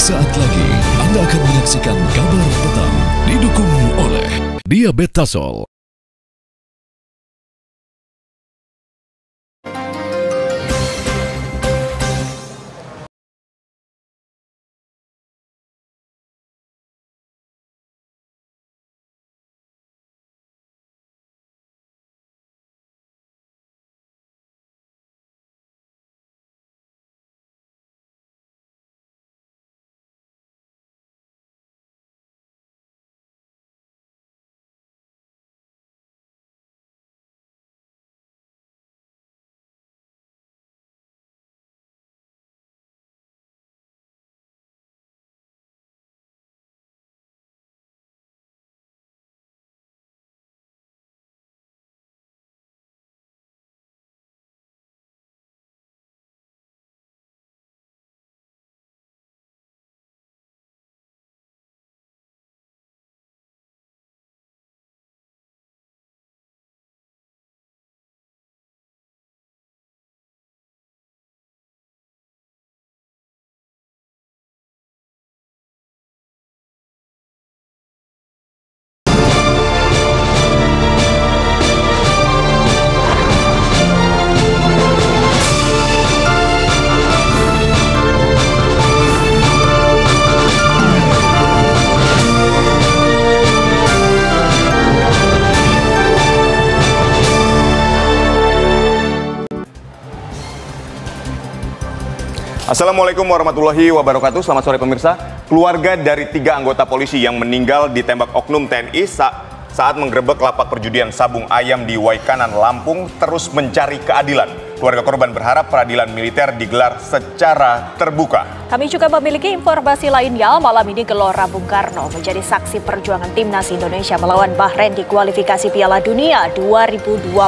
Sesaat lagi Anda akan menyaksikan Kabar Petang didukung oleh Diabetasol. Assalamualaikum warahmatullahi wabarakatuh. Selamat sore pemirsa. Keluarga dari 3 anggota polisi yang meninggal ditembak oknum TNI saat menggerebek lapak perjudian sabung ayam di Waikanan, Lampung terus mencari keadilan. Keluarga korban berharap peradilan militer digelar secara terbuka. Kami juga memiliki informasi lainnya. Malam ini Gelora Bung Karno menjadi saksi perjuangan timnas Indonesia melawan Bahrain di kualifikasi Piala Dunia 2026.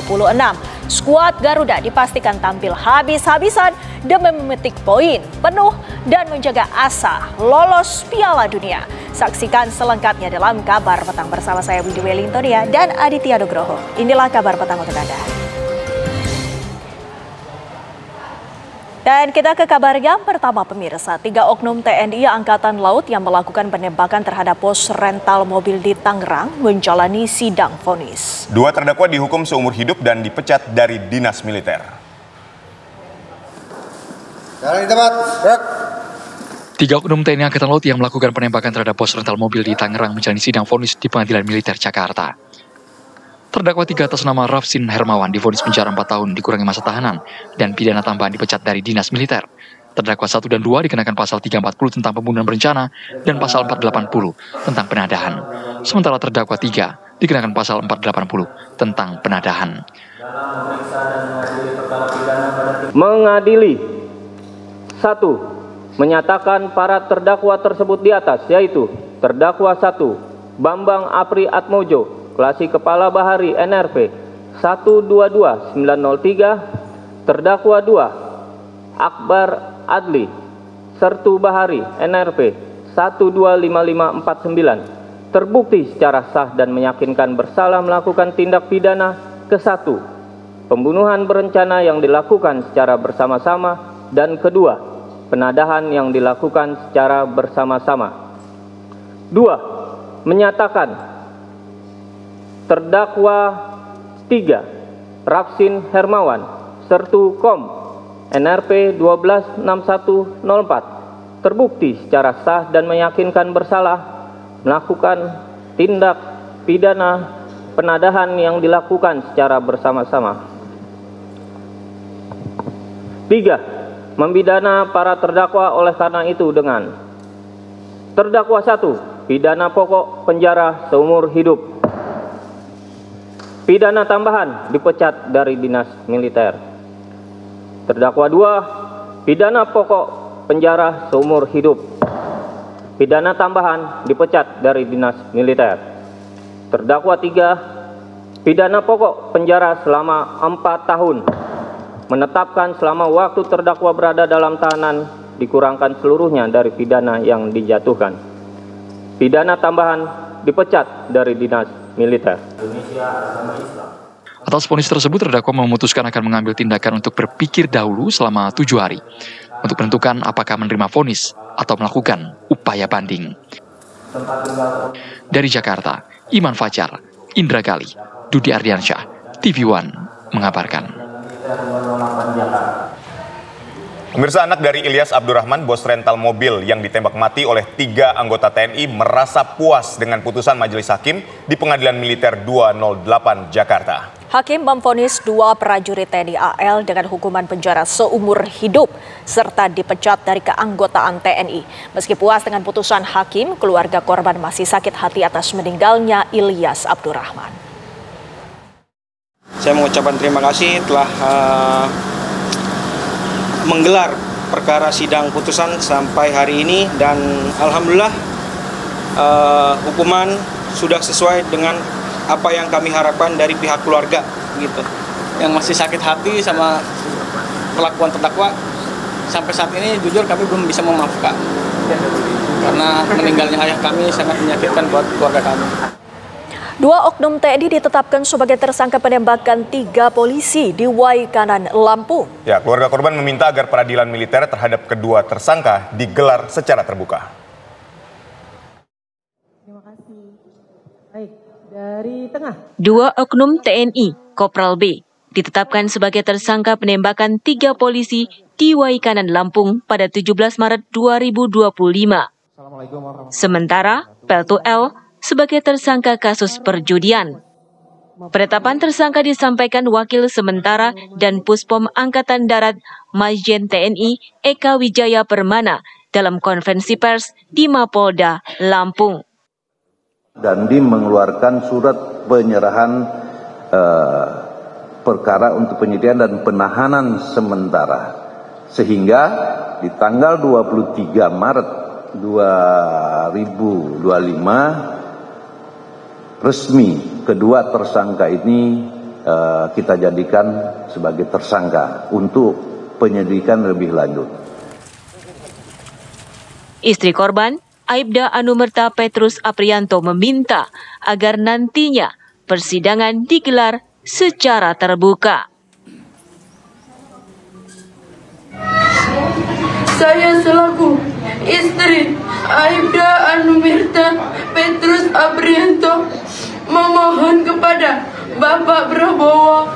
Skuad Garuda dipastikan tampil habis-habisan demi memetik poin penuh dan menjaga asa lolos Piala Dunia. Saksikan selengkapnya dalam Kabar Petang bersama saya Widi Wellingtonia dan Aditya Nugroho. Inilah Kabar Petang untuk Anda. Dan kita ke kabar yang pertama pemirsa. 3 oknum TNI Angkatan Laut yang melakukan penembakan terhadap pos rental mobil di Tangerang menjalani sidang vonis. 2 terdakwa dihukum seumur hidup dan dipecat dari dinas militer. 3 oknum TNI Angkatan Laut yang melakukan penembakan terhadap pos rental mobil di Tangerang menjalani sidang vonis di Pengadilan Militer Jakarta. Terdakwa 3 atas nama Rafsin Hermawan divonis penjara 4 tahun dikurangi masa tahanan dan pidana tambahan dipecat dari dinas militer. Terdakwa 1 dan 2 dikenakan pasal 340 tentang pembunuhan berencana dan pasal 480 tentang penadahan. Sementara terdakwa 3 dikenakan pasal 480 tentang penadahan. Mengadili 1. Menyatakan para terdakwa tersebut di atas, yaitu terdakwa 1 Bambang Apri Atmojo, Klasi Kepala Bahari NRP 122903, terdakwa 2 Akbar Adli Sertu Bahari NRP 125549, terbukti secara sah dan meyakinkan bersalah melakukan tindak pidana ke-1 pembunuhan berencana yang dilakukan secara bersama-sama dan kedua penadahan yang dilakukan secara bersama-sama. 2. Menyatakan terdakwa 3 Rafsin Hermawan Sertu Kom NRP 126104 terbukti secara sah dan meyakinkan bersalah melakukan tindak pidana penadahan yang dilakukan secara bersama-sama. 3. Membidana para terdakwa oleh karena itu dengan terdakwa 1 pidana pokok penjara seumur hidup. Pidana tambahan dipecat dari dinas militer. Terdakwa 2 pidana pokok penjara seumur hidup. Pidana tambahan dipecat dari dinas militer. Terdakwa 3 pidana pokok penjara selama 4 tahun. Menetapkan selama waktu terdakwa berada dalam tahanan dikurangkan seluruhnya dari pidana yang dijatuhkan. Pidana tambahan dipecat dari dinas militer. Atas vonis tersebut, terdakwa memutuskan akan mengambil tindakan untuk berpikir dahulu selama 7 hari untuk menentukan apakah menerima vonis atau melakukan upaya upaya banding. Dari Jakarta, Iman Fajar, Indra Gali, Dudi Ardiansyah, TV One mengabarkan. Pemirsa, anak dari Ilyas Abdurrahman, bos rental mobil yang ditembak mati oleh 3 anggota TNI merasa puas dengan putusan Majelis Hakim di Pengadilan Militer 208 Jakarta. Hakim memvonis 2 prajurit TNI AL dengan hukuman penjara seumur hidup serta dipecat dari keanggotaan TNI. Meski puas dengan putusan hakim, keluarga korban masih sakit hati atas meninggalnya Ilyas Abdurrahman. Saya mengucapkan terima kasih telah menggelar perkara sidang putusan sampai hari ini, dan alhamdulillah hukuman sudah sesuai dengan apa yang kami harapkan dari pihak keluarga gitu. Yang masih sakit hati sama perlakuan terdakwa sampai saat ini jujur kami belum bisa memaafkan, karena meninggalnya ayah kami sangat menyakitkan buat keluarga kami. 2 oknum TNI ditetapkan sebagai tersangka penembakan 3 polisi di Waikanan, Lampung. Ya, keluarga korban meminta agar peradilan militer terhadap kedua tersangka digelar secara terbuka. Terima kasih. Baik, dari tengah. 2 oknum TNI, Kopral B, ditetapkan sebagai tersangka penembakan 3 polisi di Waikanan, Lampung pada 17 Maret 2025. Sementara Peltu L sebagai tersangka kasus perjudian. Penetapan tersangka disampaikan Wakil Sementara dan Puspom Angkatan Darat Majen TNI Eka Wijaya Permana dalam konferensi pers di Mapolda, Lampung. Dandim mengeluarkan surat penyerahan perkara untuk penyidikan dan penahanan sementara, sehingga di tanggal 23 Maret 2025 resmi kedua tersangka ini kita jadikan sebagai tersangka untuk penyelidikan lebih lanjut. Istri korban, Aibda Anumerta Petrus Aprianto, meminta agar nantinya persidangan digelar secara terbuka. Saya selaku istri Aibda Anumerta Petrus Aprianto memohon kepada Bapak Prabowo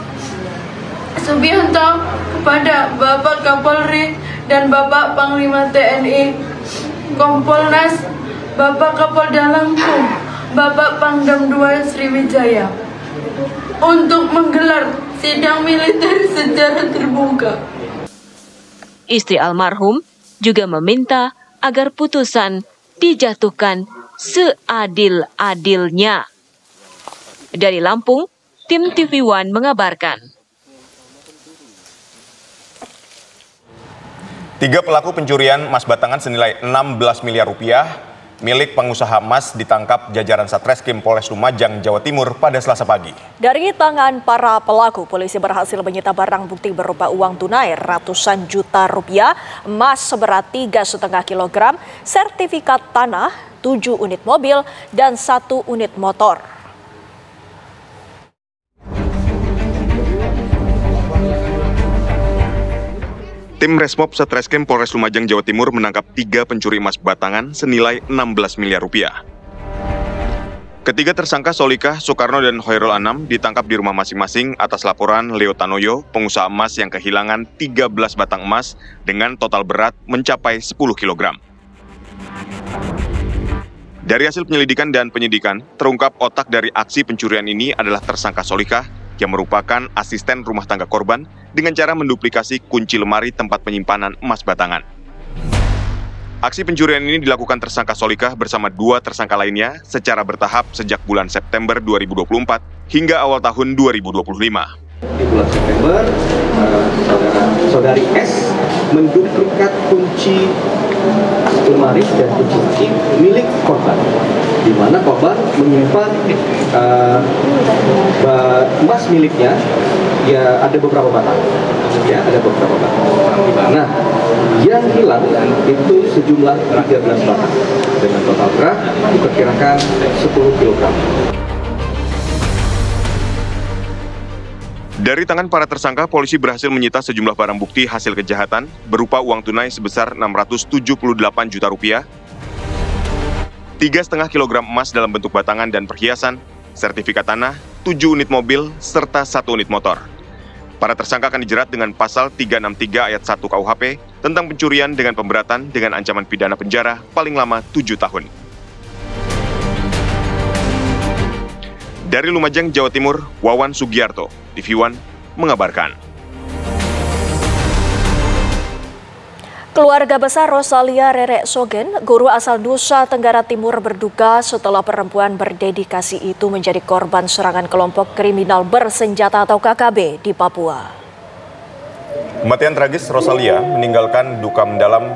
Subianto, kepada Bapak Kapolri dan Bapak Panglima TNI, Kompolnas, Bapak Kapolda Lampung, Bapak Pangdam II Sriwijaya untuk menggelar sidang militer secara terbuka. Istri almarhum juga meminta agar putusan dijatuhkan seadil-adilnya. Dari Lampung, tim TV One mengabarkan. 3 pelaku pencurian emas batangan senilai 16 miliar rupiah milik pengusaha emas ditangkap jajaran Satreskrim Polres Lumajang, Jawa Timur pada Selasa pagi. Dari tangan para pelaku, polisi berhasil menyita barang bukti berupa uang tunai ratusan juta rupiah, emas seberat 3,5 kilogram, sertifikat tanah, 7 unit mobil, dan 1 unit motor. Tim Resmob Satreskrim Polres Lumajang, Jawa Timur menangkap 3 pencuri emas batangan senilai 16 miliar rupiah. Ketiga tersangka Solikah, Soekarno, dan Hoirul Anam ditangkap di rumah masing-masing atas laporan Leo Tanoyo, pengusaha emas yang kehilangan 13 batang emas dengan total berat mencapai 10 kg. Dari hasil penyelidikan dan penyidikan, terungkap otak dari aksi pencurian ini adalah tersangka Solikah yang merupakan asisten rumah tangga korban dengan cara menduplikasi kunci lemari tempat penyimpanan emas batangan. Aksi pencurian ini dilakukan tersangka Solikah bersama 2 tersangka lainnya secara bertahap sejak bulan September 2024 hingga awal tahun 2025. Di bulan September, saudari S menduplikat kunci lemari dan kunci kaki milik korban, di mana korban menyimpan emas miliknya, ya ada beberapa batang, Nah, yang hilang itu sejumlah 13 batang dengan total berat diperkirakan 10 kg. Dari tangan para tersangka, polisi berhasil menyita sejumlah barang bukti hasil kejahatan berupa uang tunai sebesar 678 juta rupiah, 3,5 kg emas dalam bentuk batangan dan perhiasan, sertifikat tanah, 7 unit mobil, serta 1 unit motor. Para tersangka akan dijerat dengan pasal 363 ayat 1 KUHP tentang pencurian dengan pemberatan dengan ancaman pidana penjara paling lama 7 tahun. Dari Lumajang, Jawa Timur, Wawan Sugiarto, TV One, mengabarkan. Keluarga besar Rosalia Rere Sogen, guru asal Nusa Tenggara Timur, berduka setelah perempuan berdedikasi itu menjadi korban serangan kelompok kriminal bersenjata atau KKB di Papua. Kematian tragis Rosalia meninggalkan duka mendalam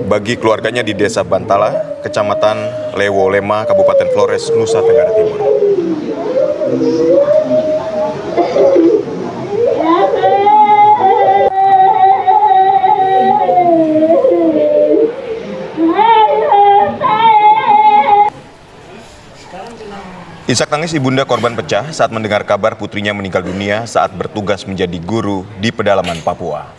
bagi keluarganya di Desa Bantala, Kecamatan Lewolema, Kabupaten Flores, Nusa Tenggara Timur. Isak tangis ibunda korban pecah saat mendengar kabar putrinya meninggal dunia saat bertugas menjadi guru di pedalaman Papua.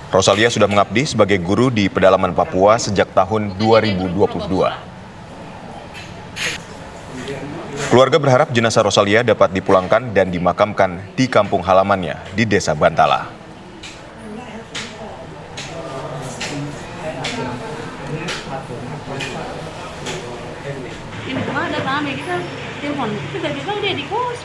Rosalia sudah mengabdi sebagai guru di pedalaman Papua sejak tahun 2022. Keluarga berharap jenazah Rosalia dapat dipulangkan dan dimakamkan di kampung halamannya di Desa Bantala. Ini kemana rame kita telepon, kita bilang dia di kos.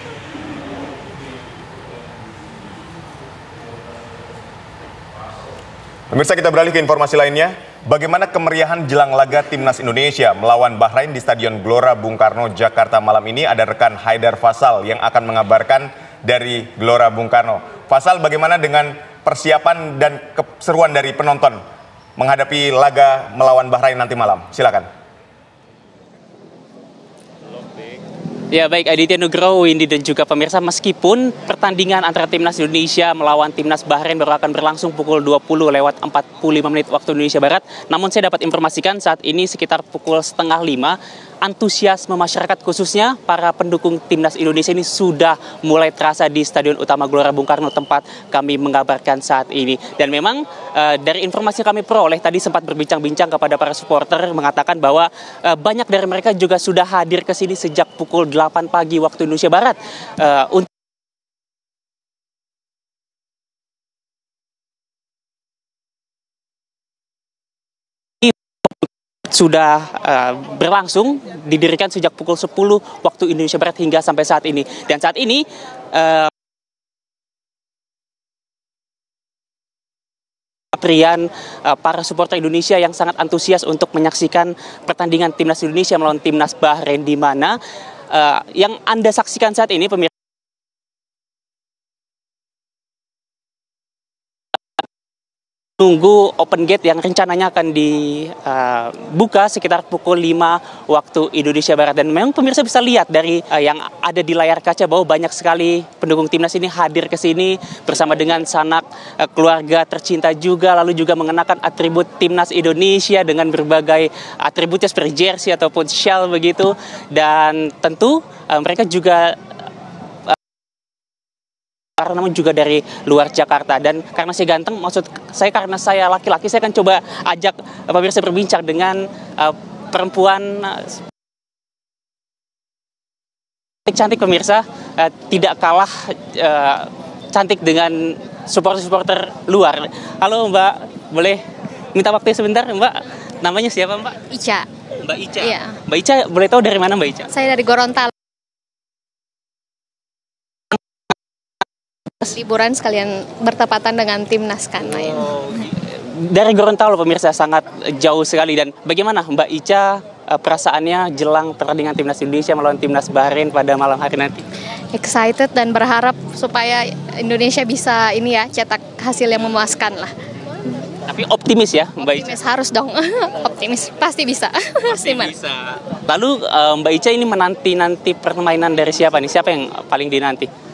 Pemirsa, kita beralih ke informasi lainnya. Bagaimana kemeriahan jelang laga Timnas Indonesia melawan Bahrain di Stadion Gelora Bung Karno, Jakarta malam ini? Ada rekan Haidar Faisal yang akan mengabarkan dari Gelora Bung Karno. Faisal, bagaimana dengan persiapan dan keseruan dari penonton menghadapi laga melawan Bahrain nanti malam? Silakan. Ya baik, Aditya Nugroho, Windy dan juga pemirsa, meskipun pertandingan antara Timnas Indonesia melawan Timnas Bahrain baru akan berlangsung pukul 20 lewat 45 menit waktu Indonesia Barat, namun saya dapat informasikan saat ini sekitar pukul 4:30, antusiasme masyarakat khususnya para pendukung Timnas Indonesia ini sudah mulai terasa di Stadion Utama Gelora Bung Karno tempat kami mengabarkan saat ini. Dan memang dari informasi kami peroleh tadi sempat berbincang-bincang kepada para supporter mengatakan bahwa banyak dari mereka juga sudah hadir ke sini sejak pukul 8 pagi waktu Indonesia Barat untuk sudah berlangsung, didirikan sejak pukul 10 waktu Indonesia Barat hingga sampai saat ini. Dan saat ini para supporter Indonesia yang sangat antusias untuk menyaksikan pertandingan Timnas Indonesia melawan Timnas Bahrain, di mana yang Anda saksikan saat ini, pemirsa, nunggu open gate yang rencananya akan dibuka sekitar pukul 5 waktu Indonesia Barat. Dan memang pemirsa bisa lihat dari yang ada di layar kaca bahwa banyak sekali pendukung Timnas ini hadir ke sini bersama dengan sanak keluarga tercinta juga, lalu juga mengenakan atribut Timnas Indonesia dengan berbagai atributnya seperti jersey ataupun shawl begitu. Dan tentu mereka juga namun juga dari luar Jakarta. Dan karena saya ganteng, maksud saya karena saya laki-laki, saya akan coba ajak pemirsa berbincang dengan perempuan cantik pemirsa, tidak kalah cantik dengan supporter luar. Halo Mbak, boleh minta waktu sebentar Mbak? Namanya siapa Mbak? Ica. Mbak Ica. Iya. Mbak Ica, boleh tahu dari mana Mbak Ica? Saya dari Gorontalo. Liburan sekalian bertepatan dengan Timnas kan main. Dari Gorontalo pemirsa, sangat jauh sekali. Dan bagaimana Mbak Ica perasaannya jelang pertandingan Timnas Indonesia melawan Timnas Bahrain pada malam hari nanti? Excited dan berharap supaya Indonesia bisa ini ya, cetak hasil yang memuaskan lah. Tapi optimis ya Mbak Ica? Optimis harus dong. Optimis, pasti bisa. Pasti bisa. Lalu Mbak Ica ini menanti permainan dari siapa nih? Siapa yang paling dinanti?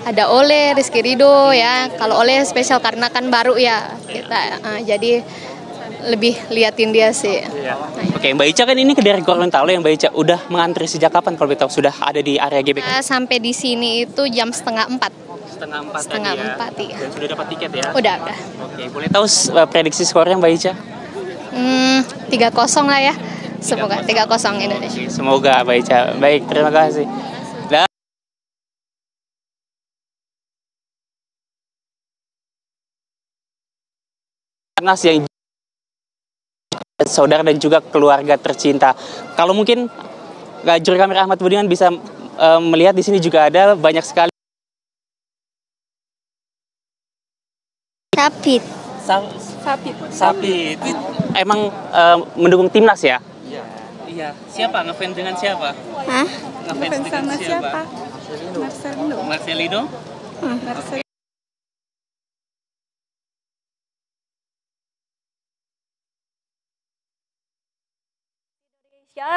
Ada Ole, Rizky Ridho ya. Kalau Ole spesial karena kan baru ya kita, jadi lebih liatin dia sih. Oke, Mbak Ica kan ini dari Gorontalo yang Mbak Ica udah mengantri sejak kapan kalau tahu? Sudah ada di area GBK? Sampai di sini itu jam 3:30. setengah 4 setengah tadi ya. 4 iya. Dan sudah dapat tiket ya? Udah. Oke, boleh tahu prediksi skornya Mbak Ica? 3-0 lah ya. Semoga 3-0 Indonesia. Oke, semoga Mbak Ica. Baik, terima kasih. Dan timnas yang saudara dan juga keluarga tercinta. Kalau mungkin juru kamera Ahmad Budiman bisa melihat di sini juga ada banyak sekali Sapit. Emang mendukung timnas ya? Iya. Siapa? Ngefans dengan siapa? Hah? Ngefans dengan siapa? Marcelino.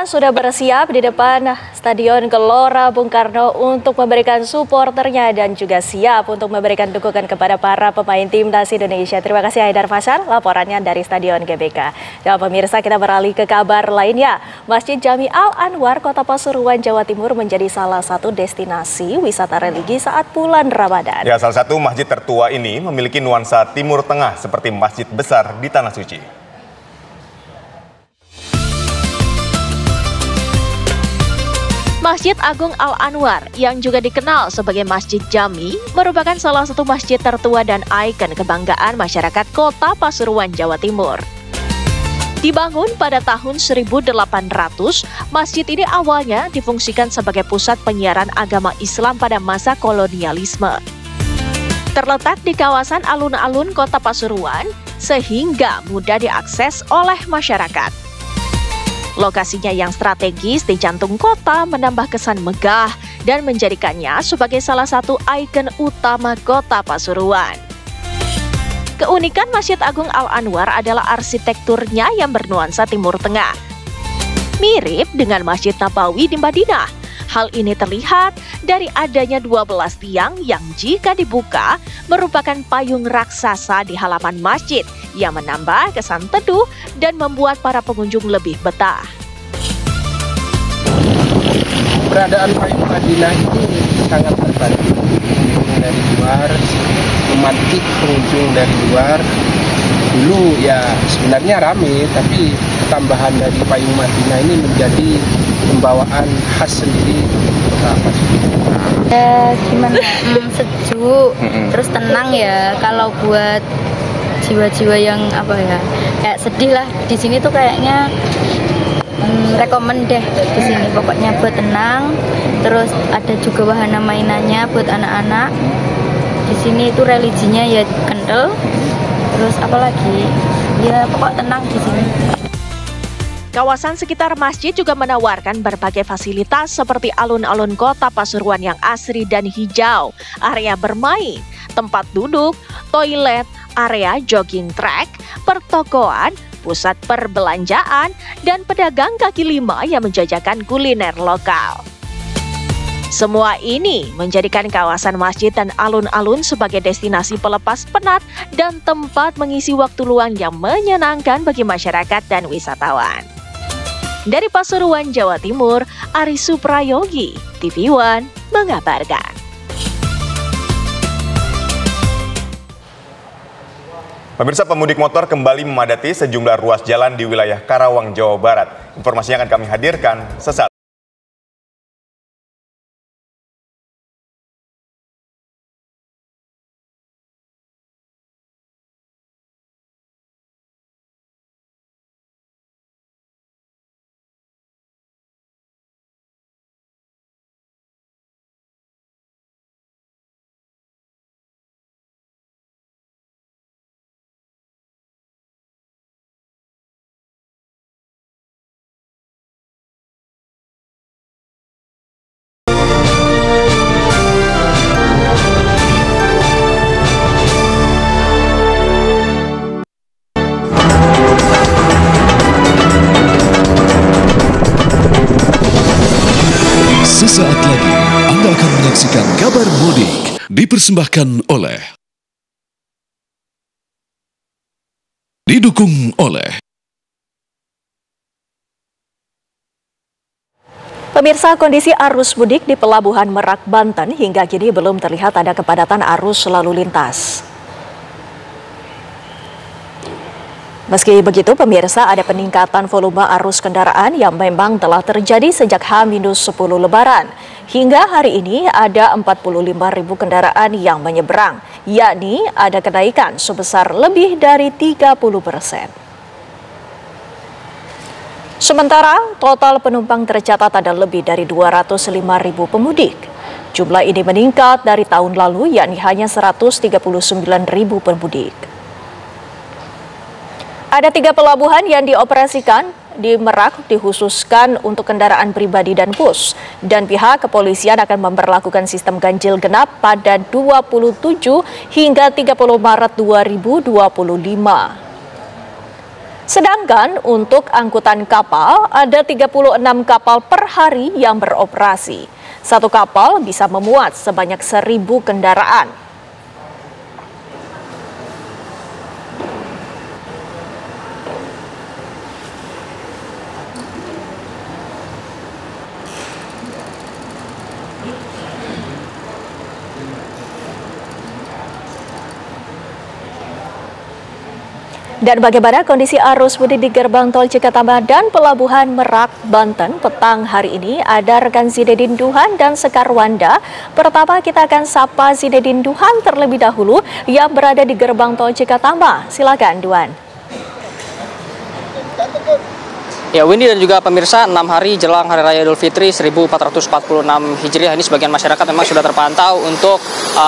Sudah bersiap di depan Stadion Gelora Bung Karno untuk memberikan supporternya dan juga siap untuk memberikan dukungan kepada para pemain timnas Indonesia. Terima kasih Haidar Fasyar, laporannya dari Stadion GBK. Dan pemirsa, kita beralih ke kabar lainnya. Masjid Jami Al-Anwar, Kota Pasuruan, Jawa Timur menjadi salah satu destinasi wisata religi saat bulan Ramadan. Ya, salah satu masjid tertua ini memiliki nuansa Timur Tengah seperti masjid besar di Tanah Suci. Masjid Agung Al-Anwar yang juga dikenal sebagai Masjid Jami merupakan salah satu masjid tertua dan ikon kebanggaan masyarakat Kota Pasuruan, Jawa Timur. Dibangun pada tahun 1800, masjid ini awalnya difungsikan sebagai pusat penyiaran agama Islam pada masa kolonialisme. Terletak di kawasan alun-alun Kota Pasuruan sehingga mudah diakses oleh masyarakat. Lokasinya yang strategis di jantung kota menambah kesan megah dan menjadikannya sebagai salah satu ikon utama Kota Pasuruan. Keunikan Masjid Agung Al-Anwar adalah arsitekturnya yang bernuansa Timur Tengah. Mirip dengan Masjid Nabawi di Madinah. Hal ini terlihat dari adanya 12 tiang yang jika dibuka merupakan payung raksasa di halaman masjid yang menambah kesan teduh dan membuat para pengunjung lebih betah. Keberadaan payung Madinah itu sangat terbantu dari luar, memantik pengunjung dari luar. Dulu ya sebenarnya ramai, tapi ketambahan dari payung Madinah ini menjadi pembawaan khas sendiri Kota Pasuruan. Gimana? Sejuk, terus tenang ya. Kalau buat jiwa-jiwa yang kayak sedih lah di sini tuh kayaknya rekomen deh di sini. Pokoknya buat tenang. Terus ada juga wahana mainannya buat anak-anak. Di sini itu religinya ya kental. Terus apalagi ya pokok tenang di sini. Kawasan sekitar masjid juga menawarkan berbagai fasilitas seperti alun-alun Kota Pasuruan yang asri dan hijau, area bermain, tempat duduk, toilet, area jogging track, pertokoan, pusat perbelanjaan, dan pedagang kaki lima yang menjajakan kuliner lokal. Semua ini menjadikan kawasan masjid dan alun-alun sebagai destinasi pelepas penat dan tempat mengisi waktu luang yang menyenangkan bagi masyarakat dan wisatawan. Dari Pasuruan, Jawa Timur, Ari Suprayogi, TV One mengabarkan. Pemirsa, pemudik motor kembali memadati sejumlah ruas jalan di wilayah Karawang, Jawa Barat. Informasinya akan kami hadirkan sesaat. Sesaat lagi Anda akan menyaksikan kabar mudik dipersembahkan oleh didukung oleh Pemirsa, kondisi arus mudik di Pelabuhan Merak, Banten hingga kini belum terlihat ada kepadatan arus lalu lintas. Meski begitu, pemirsa, ada peningkatan volume arus kendaraan yang memang telah terjadi sejak H-10 Lebaran. Hingga hari ini ada 45.000 kendaraan yang menyeberang, yakni ada kenaikan sebesar lebih dari 30%. Sementara total penumpang tercatat ada lebih dari 205.000 pemudik. Jumlah ini meningkat dari tahun lalu, yakni hanya 139.000 pemudik. Ada 3 pelabuhan yang dioperasikan di Merak dikhususkan untuk kendaraan pribadi dan bus, dan pihak kepolisian akan memperlakukan sistem ganjil genap pada 27 hingga 30 Maret 2025. Sedangkan untuk angkutan kapal, ada 36 kapal per hari yang beroperasi. Satu kapal bisa memuat sebanyak 1.000 kendaraan. Dan bagaimana kondisi arus mudik di gerbang tol Cikatama dan Pelabuhan Merak, Banten petang hari ini? Ada rekan Zinedine Duhan dan Sekar Wanda. Pertama kita akan sapa Zinedine Duhan terlebih dahulu yang berada di gerbang tol Cikatama. Silakan Duhan. Ya, Windy dan juga pemirsa, 6 hari jelang Hari Raya Idul Fitri 1446 Hijriah ini sebagian masyarakat memang sudah terpantau untuk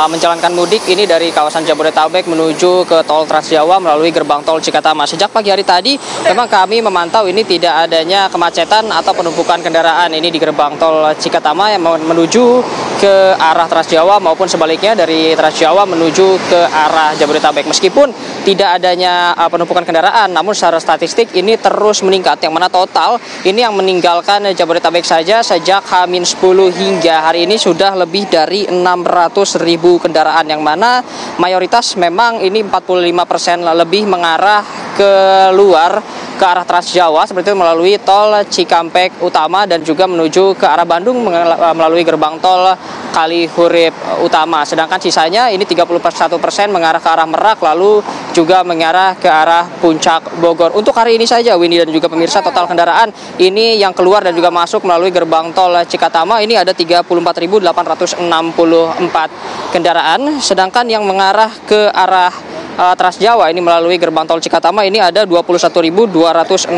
menjalankan mudik ini dari kawasan Jabodetabek menuju ke tol Trans Jawa melalui gerbang tol Cikatama. Sejak pagi hari tadi memang kami memantau ini tidak adanya kemacetan atau penumpukan kendaraan ini di gerbang tol Cikatama yang menuju ke arah Trans Jawa maupun sebaliknya dari Trans Jawa menuju ke arah Jabodetabek. Meskipun tidak adanya penumpukan kendaraan, namun secara statistik ini terus meningkat, yang mana total ini yang meninggalkan Jabodetabek saja sejak H-10 hingga hari ini sudah lebih dari 600.000 kendaraan, yang mana mayoritas memang ini 45% lebih mengarah keluar ke arah Trans Jawa seperti itu melalui tol Cikampek Utama dan juga menuju ke arah Bandung melalui gerbang tol Kalihurip Utama. Sedangkan sisanya ini 31% mengarah ke arah Merak lalu juga mengarah ke arah Puncak Bogor. Untuk hari ini saja Windy dan juga pemirsa, total kendaraan ini yang keluar dan juga masuk melalui gerbang tol Cikatama ini ada 34.864 kendaraan. Sedangkan yang mengarah ke arah Trans Jawa ini melalui gerbang tol Cikatama ini ada 21.216.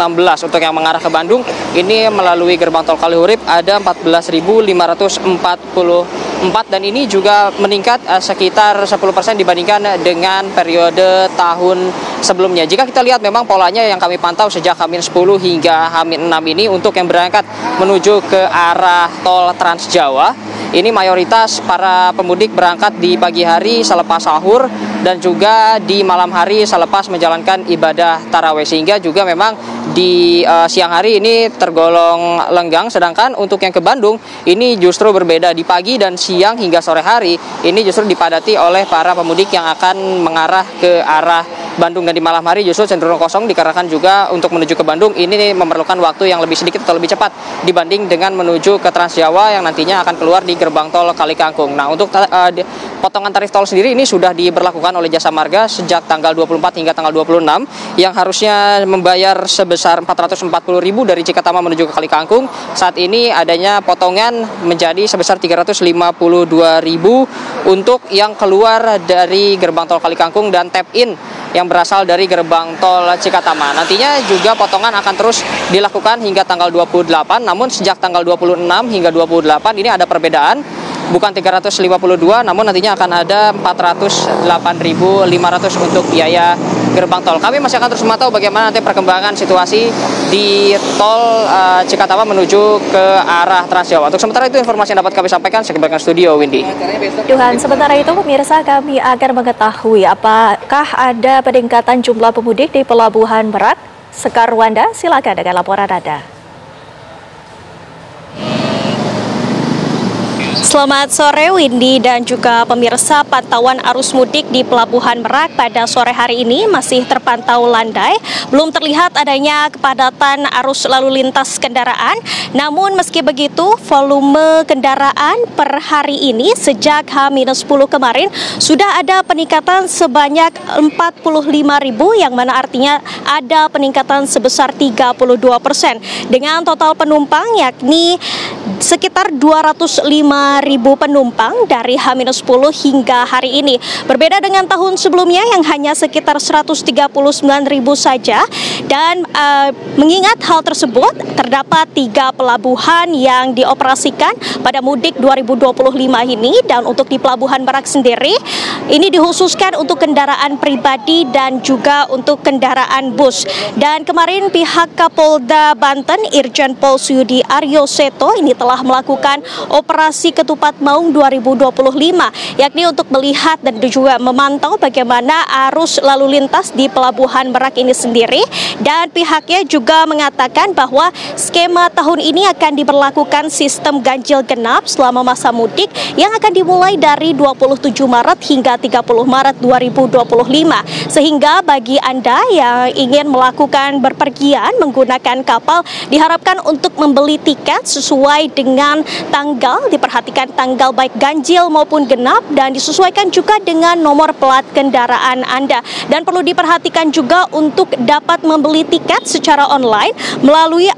Untuk yang mengarah ke Bandung ini melalui gerbang tol Kalihurip ada 14.544 dan ini juga meningkat sekitar 10% dibandingkan dengan periode tahun sebelumnya. Jika kita lihat memang polanya yang kami pantau sejak H-10 hingga H-6 ini untuk yang berangkat menuju ke arah tol Trans Jawa ini mayoritas para pemudik berangkat di pagi hari selepas sahur dan juga di malam hari selepas menjalankan ibadah tarawih, sehingga juga memang di siang hari ini tergolong lenggang. Sedangkan untuk yang ke Bandung ini justru berbeda, di pagi dan siang hingga sore hari ini justru dipadati oleh para pemudik yang akan mengarah ke arah Bandung, dan di malam hari justru cenderung kosong dikarenakan juga untuk menuju ke Bandung ini memerlukan waktu yang lebih sedikit atau lebih cepat dibanding dengan menuju ke Trans Jawa yang nantinya akan keluar di gerbang tol Kalikangkung. Nah, untuk potongan tarif tol sendiri ini sudah diberlakukan oleh Jasa Marga sejak tanggal 24 hingga tanggal 26 yang harusnya membayar sebesar 440.000 dari Cikatama menuju ke Kalikangkung. Saat ini adanya potongan menjadi sebesar 352.000 untuk yang keluar dari gerbang tol Kalikangkung dan tap in yang berasal dari gerbang tol Cikatama. Nantinya juga potongan akan terus dilakukan hingga tanggal 28, namun sejak tanggal 26 hingga 28 ini ada perbedaan. Bukan 352, namun nantinya akan ada 408.500 untuk biaya gerbang tol. Kami masih akan terus memantau bagaimana nanti perkembangan situasi di tol Cikatama menuju ke arah Trans Jawa. Untuk sementara itu informasi yang dapat kami sampaikan, saya kembalikan studio Windy. Tuhan, sementara itu pemirsa kami akan mengetahui apakah ada peningkatan jumlah pemudik di Pelabuhan Merak. Sekar Wanda, silakan dengan laporan Anda. Selamat sore Windy dan juga pemirsa. Pantauan arus mudik di Pelabuhan Merak pada sore hari ini masih terpantau landai. Belum terlihat adanya kepadatan arus lalu lintas kendaraan. Namun meski begitu, volume kendaraan per hari ini sejak H-10 kemarin sudah ada peningkatan sebanyak 45.000, yang mana artinya ada peningkatan sebesar 32%. Dengan total penumpang yakni sekitar 205.000 penumpang dari H-10 hingga hari ini. Berbeda dengan tahun sebelumnya yang hanya sekitar 139.000 saja. Dan mengingat hal tersebut, terdapat 3 pelabuhan yang dioperasikan pada mudik 2025 ini. Dan untuk di Pelabuhan Merak sendiri, ini dikhususkan untuk kendaraan pribadi dan juga untuk kendaraan bus. Dan kemarin pihak Kapolda Banten, Irjen Pol Suyudi Aryo Seto, ini telah melakukan operasi Ketupat Maung 2025, yakni untuk melihat dan juga memantau bagaimana arus lalu lintas di Pelabuhan Merak ini sendiri. Dan pihaknya juga mengatakan bahwa skema tahun ini akan diberlakukan sistem ganjil genap selama masa mudik yang akan dimulai dari 27 Maret hingga 30 Maret 2025. Sehingga bagi Anda yang ingin melakukan berpergian menggunakan kapal, diharapkan untuk membeli tiket sesuai dengan tanggal, diperhatikan tanggal baik ganjil maupun genap, dan disesuaikan juga dengan nomor plat kendaraan Anda. Dan perlu diperhatikan juga untuk dapat membeli tiket secara online melalui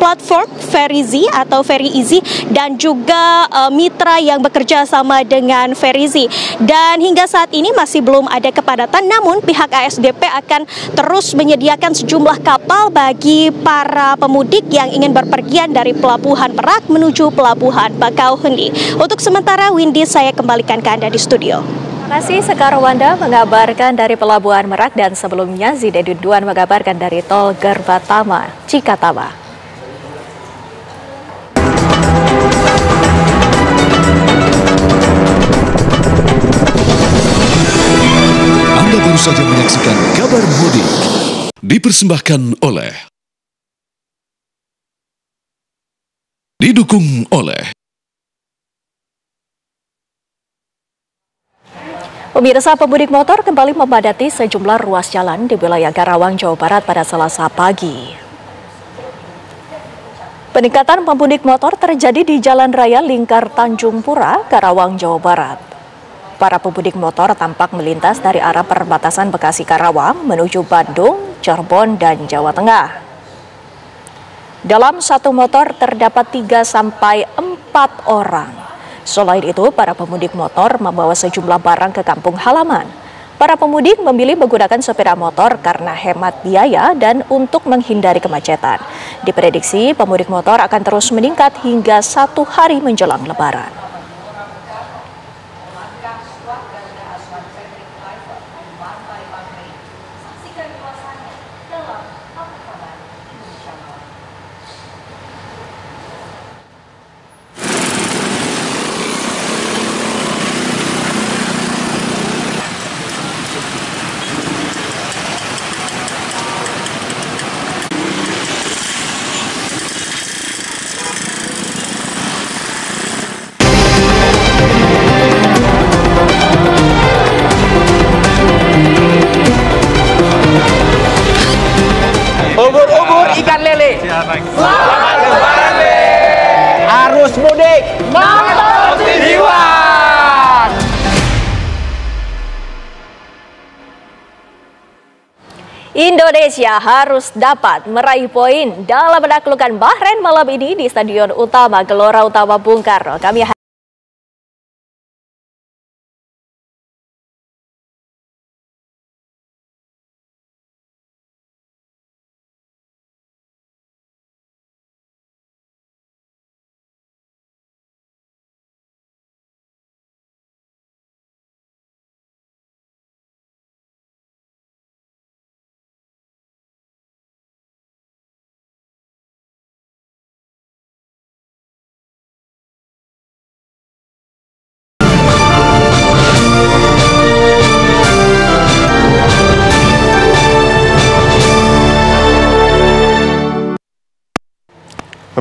platform Ferizi atau Very Easy dan juga mitra yang bekerja sama dengan Ferizi. Dan hingga saat ini masih belum ada kepadatan, namun pihak ASDP akan terus menyediakan sejumlah kapal bagi para pemudik yang ingin berpergian dari Pelabuhan Merak menuju Pelabuhan Bakauheni. Untuk sementara, Windy, saya kembalikan ke Anda di studio. Terima kasih Sekar Wanda mengabarkan dari Pelabuhan Merak, dan sebelumnya Zide Duduan mengabarkan dari Tol Gerbatama, Cikatama. Anda baru saja menyaksikan kabar mudik dipersembahkan oleh didukung oleh Pemirsa, pemudik motor kembali memadati sejumlah ruas jalan di wilayah Karawang, Jawa Barat pada Selasa pagi. Peningkatan pemudik motor terjadi di Jalan Raya Lingkar Tanjung Pura, Karawang, Jawa Barat. Para pemudik motor tampak melintas dari arah perbatasan Bekasi Karawang menuju Bandung, Cirebon, dan Jawa Tengah. Dalam satu motor terdapat 3-4 orang. Selain itu, para pemudik motor membawa sejumlah barang ke kampung halaman. Para pemudik memilih menggunakan sepeda motor karena hemat biaya dan untuk menghindari kemacetan. Diprediksi pemudik motor akan terus meningkat hingga 1 hari menjelang Lebaran. Ubur-ubur ikan lele. Selamat Lebaran. Arus mudik nomor tujuan. Indonesia harus dapat meraih poin dalam menaklukkan Bahrain malam ini di Stadion Utama Gelora Utama Bung Karno. Kami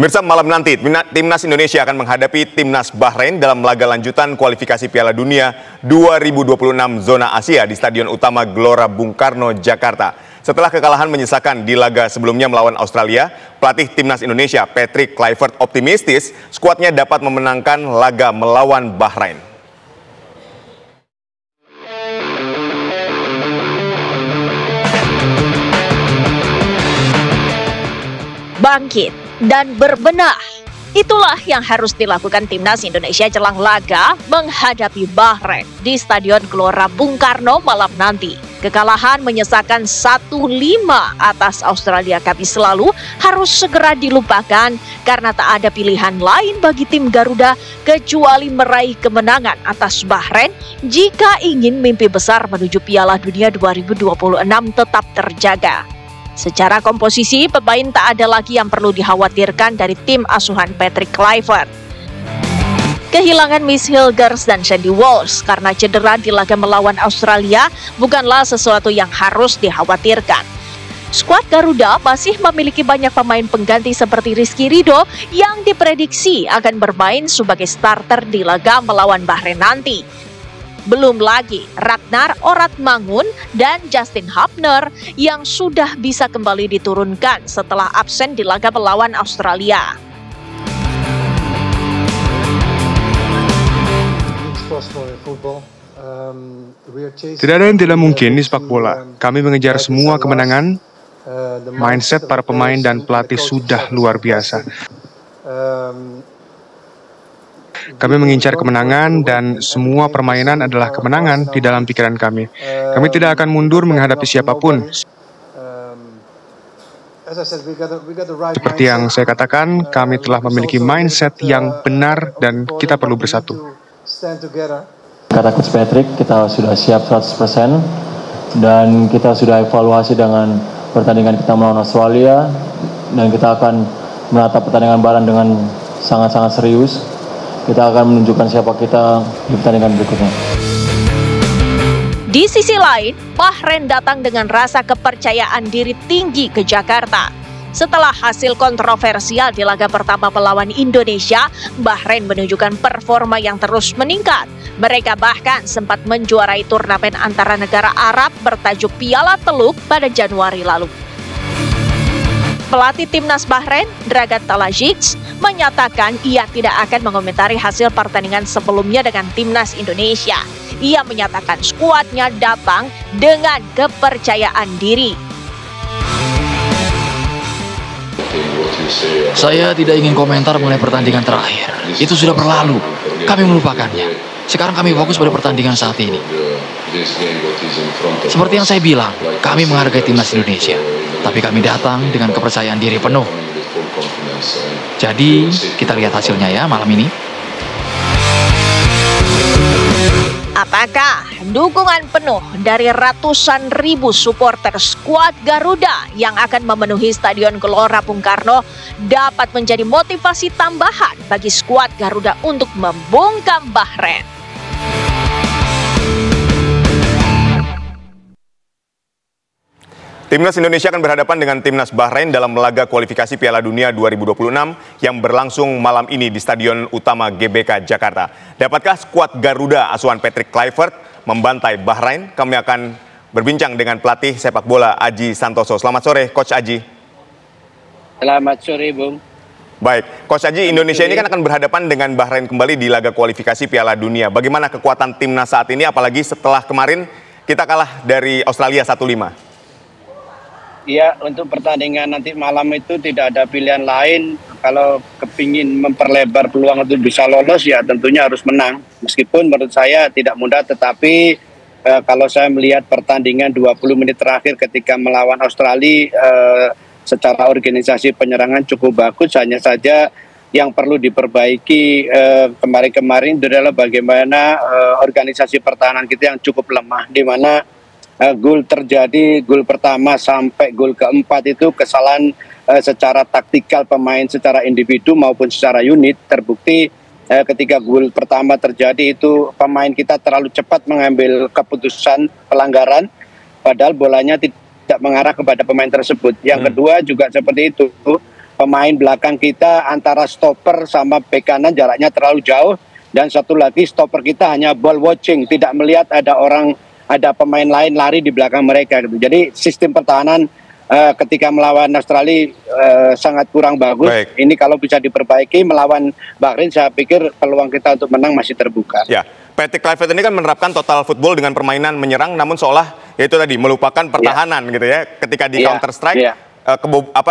Pemirsa, malam nanti Timnas Indonesia akan menghadapi Timnas Bahrain dalam laga lanjutan kualifikasi Piala Dunia 2026 zona Asia di Stadion Utama Gelora Bung Karno, Jakarta. Setelah kekalahan menyisakan di laga sebelumnya melawan Australia, pelatih Timnas Indonesia Patrick Kluivert optimistis skuadnya dapat memenangkan laga melawan Bahrain. Bangkit dan berbenah. Itulah yang harus dilakukan Timnas Indonesia jelang laga menghadapi Bahrain di Stadion Gelora Bung Karno malam nanti. Kekalahan menyisakan 1-5 atas Australia Kamis lalu harus segera dilupakan karena tak ada pilihan lain bagi tim Garuda kecuali meraih kemenangan atas Bahrain jika ingin mimpi besar menuju Piala Dunia 2026 tetap terjaga. Secara komposisi, pemain tak ada lagi yang perlu dikhawatirkan dari tim asuhan Patrick Kluivert. Kehilangan Miss Hilgers dan Sandy Walsh karena cedera di laga melawan Australia bukanlah sesuatu yang harus dikhawatirkan. Skuad Garuda masih memiliki banyak pemain pengganti seperti Rizky Ridho yang diprediksi akan bermain sebagai starter di laga melawan Bahrain nanti. Belum lagi Ragnar Oratmangun dan Justin Hubner yang sudah bisa kembali diturunkan setelah absen di laga melawan Australia. Tidak ada yang tidak mungkin di sepak bola. Kami mengejar semua kemenangan. Mindset para pemain dan pelatih sudah luar biasa. Kami mengincar kemenangan dan semua permainan adalah kemenangan di dalam pikiran kami. Kami tidak akan mundur menghadapi siapapun. Seperti yang saya katakan, kami telah memiliki mindset yang benar dan kita perlu bersatu. Kata Coach Patrick, kita sudah siap 100% dan kita sudah evaluasi dengan pertandingan kita melawan Australia dan kita akan menatap pertandingan Bahrain dengan sangat-sangat serius. Kita akan menunjukkan siapa kita di pertandingan berikutnya. Di sisi lain, Bahrain datang dengan rasa kepercayaan diri tinggi ke Jakarta. Setelah hasil kontroversial di laga pertama melawan Indonesia, Bahrain menunjukkan performa yang terus meningkat. Mereka bahkan sempat menjuarai turnamen antara negara Arab bertajuk Piala Teluk pada Januari lalu. Pelatih Timnas Bahrain, Dragan Talajic, menyatakan ia tidak akan mengomentari hasil pertandingan sebelumnya dengan Timnas Indonesia. Ia menyatakan skuadnya datang dengan kepercayaan diri. Saya tidak ingin komentar mengenai pertandingan terakhir. Itu sudah berlalu. Kami melupakannya. Sekarang kami fokus pada pertandingan saat ini. Seperti yang saya bilang, kami menghargai Timnas Indonesia. Tapi kami datang dengan kepercayaan diri penuh. Jadi, kita lihat hasilnya ya malam ini. Apakah dukungan penuh dari ratusan ribu supporter skuad Garuda yang akan memenuhi Stadion Gelora Bung Karno dapat menjadi motivasi tambahan bagi skuad Garuda untuk membungkam Bahrain? Timnas Indonesia akan berhadapan dengan Timnas Bahrain dalam laga kualifikasi Piala Dunia 2026 yang berlangsung malam ini di Stadion Utama GBK Jakarta. Dapatkah skuad Garuda asuhan Patrick Kluivert membantai Bahrain? Kami akan berbincang dengan pelatih sepak bola Aji Santoso. Selamat sore, Coach Aji. Selamat sore, Bung. Baik, Coach Aji, Indonesia ini kan akan berhadapan dengan Bahrain kembali di laga kualifikasi Piala Dunia. Bagaimana kekuatan timnas saat ini, apalagi setelah kemarin kita kalah dari Australia 1-5? Ya, untuk pertandingan nanti malam itu tidak ada pilihan lain. Kalau kepingin memperlebar peluang untuk bisa lolos, ya tentunya harus menang. Meskipun menurut saya tidak mudah, tetapi kalau saya melihat pertandingan 20 menit terakhir ketika melawan Australia, secara organisasi penyerangan cukup bagus. Hanya saja yang perlu diperbaiki kemarin-kemarin adalah bagaimana organisasi pertahanan kita yang cukup lemah, di mana gol terjadi, gol pertama sampai gol keempat itu kesalahan secara taktikal pemain, secara individu maupun secara unit. Terbukti ketika gol pertama terjadi itu pemain kita terlalu cepat mengambil keputusan pelanggaran, padahal bolanya tidak mengarah kepada pemain tersebut. Yang kedua juga seperti itu, pemain belakang kita antara stopper sama bek kanan jaraknya terlalu jauh, dan satu lagi stopper kita hanya ball watching, tidak melihat ada pemain lain lari di belakang mereka gitu. Jadi sistem pertahanan ketika melawan Australia sangat kurang bagus. Baik. Ini kalau bisa diperbaiki melawan Bahrain, saya pikir peluang kita untuk menang masih terbuka. Ya, Patrick Kluivert ini kan menerapkan total football dengan permainan menyerang, namun seolah yaitu tadi melupakan pertahanan gitu ya. Ketika di Counter Strike,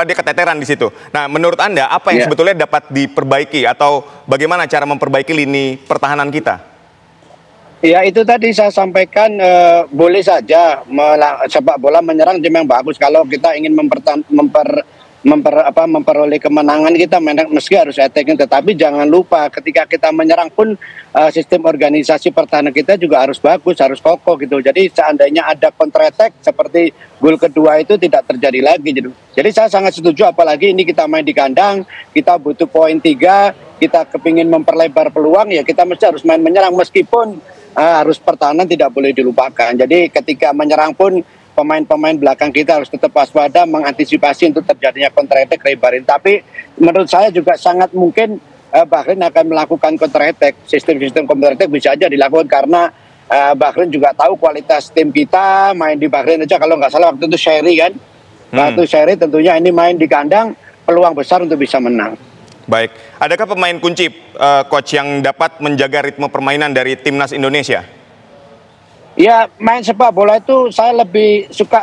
dia keteteran di situ. Nah, menurut Anda apa yang sebetulnya dapat diperbaiki atau bagaimana cara memperbaiki lini pertahanan kita? Ya, itu tadi saya sampaikan, boleh saja sepak bola menyerang memang bagus. Kalau kita ingin memperoleh kemenangan, kita meski harus attacking, tetapi jangan lupa ketika kita menyerang pun sistem organisasi pertahanan kita juga harus bagus, harus kokoh gitu. Jadi seandainya ada counter attack seperti gol kedua itu tidak terjadi lagi gitu. Jadi saya sangat setuju, apalagi ini kita main di kandang, kita butuh poin 3, kita kepingin memperlebar peluang, ya kita mesti harus main menyerang, meskipun harus pertahanan tidak boleh dilupakan. Jadi ketika menyerang pun pemain-pemain belakang kita harus tetap waspada, mengantisipasi untuk terjadinya counter attack lebarin. Tapi menurut saya juga sangat mungkin Bahrain akan melakukan counter attack. Sistem-sistem counter attack bisa aja dilakukan karena Bahrain juga tahu kualitas tim kita. Main di Bahrain aja kalau nggak salah waktu itu Sherry kan. Waktu Sherry tentunya ini main di kandang, peluang besar untuk bisa menang. Baik, adakah pemain kunci coach yang dapat menjaga ritme permainan dari timnas Indonesia? Ya, main sepak bola itu saya lebih suka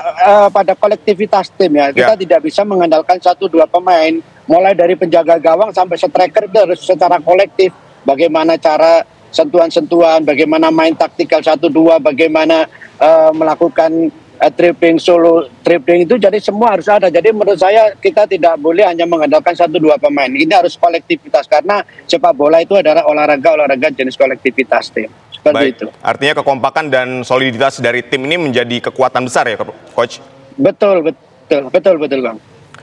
pada kolektivitas tim ya. Kita tidak bisa mengandalkan 1-2 pemain. Mulai dari penjaga gawang sampai striker itu harus secara kolektif. Bagaimana cara sentuhan-sentuhan, bagaimana main taktikal 1-2, bagaimana melakukan dribbling, solo dribbling, itu jadi semua harus ada. Jadi menurut saya kita tidak boleh hanya mengandalkan 1-2 pemain. Ini harus kolektivitas karena sepak bola itu adalah olahraga jenis kolektivitas tim. Seperti itu. Artinya kekompakan dan soliditas dari tim ini menjadi kekuatan besar ya, Coach? Betul, Bang.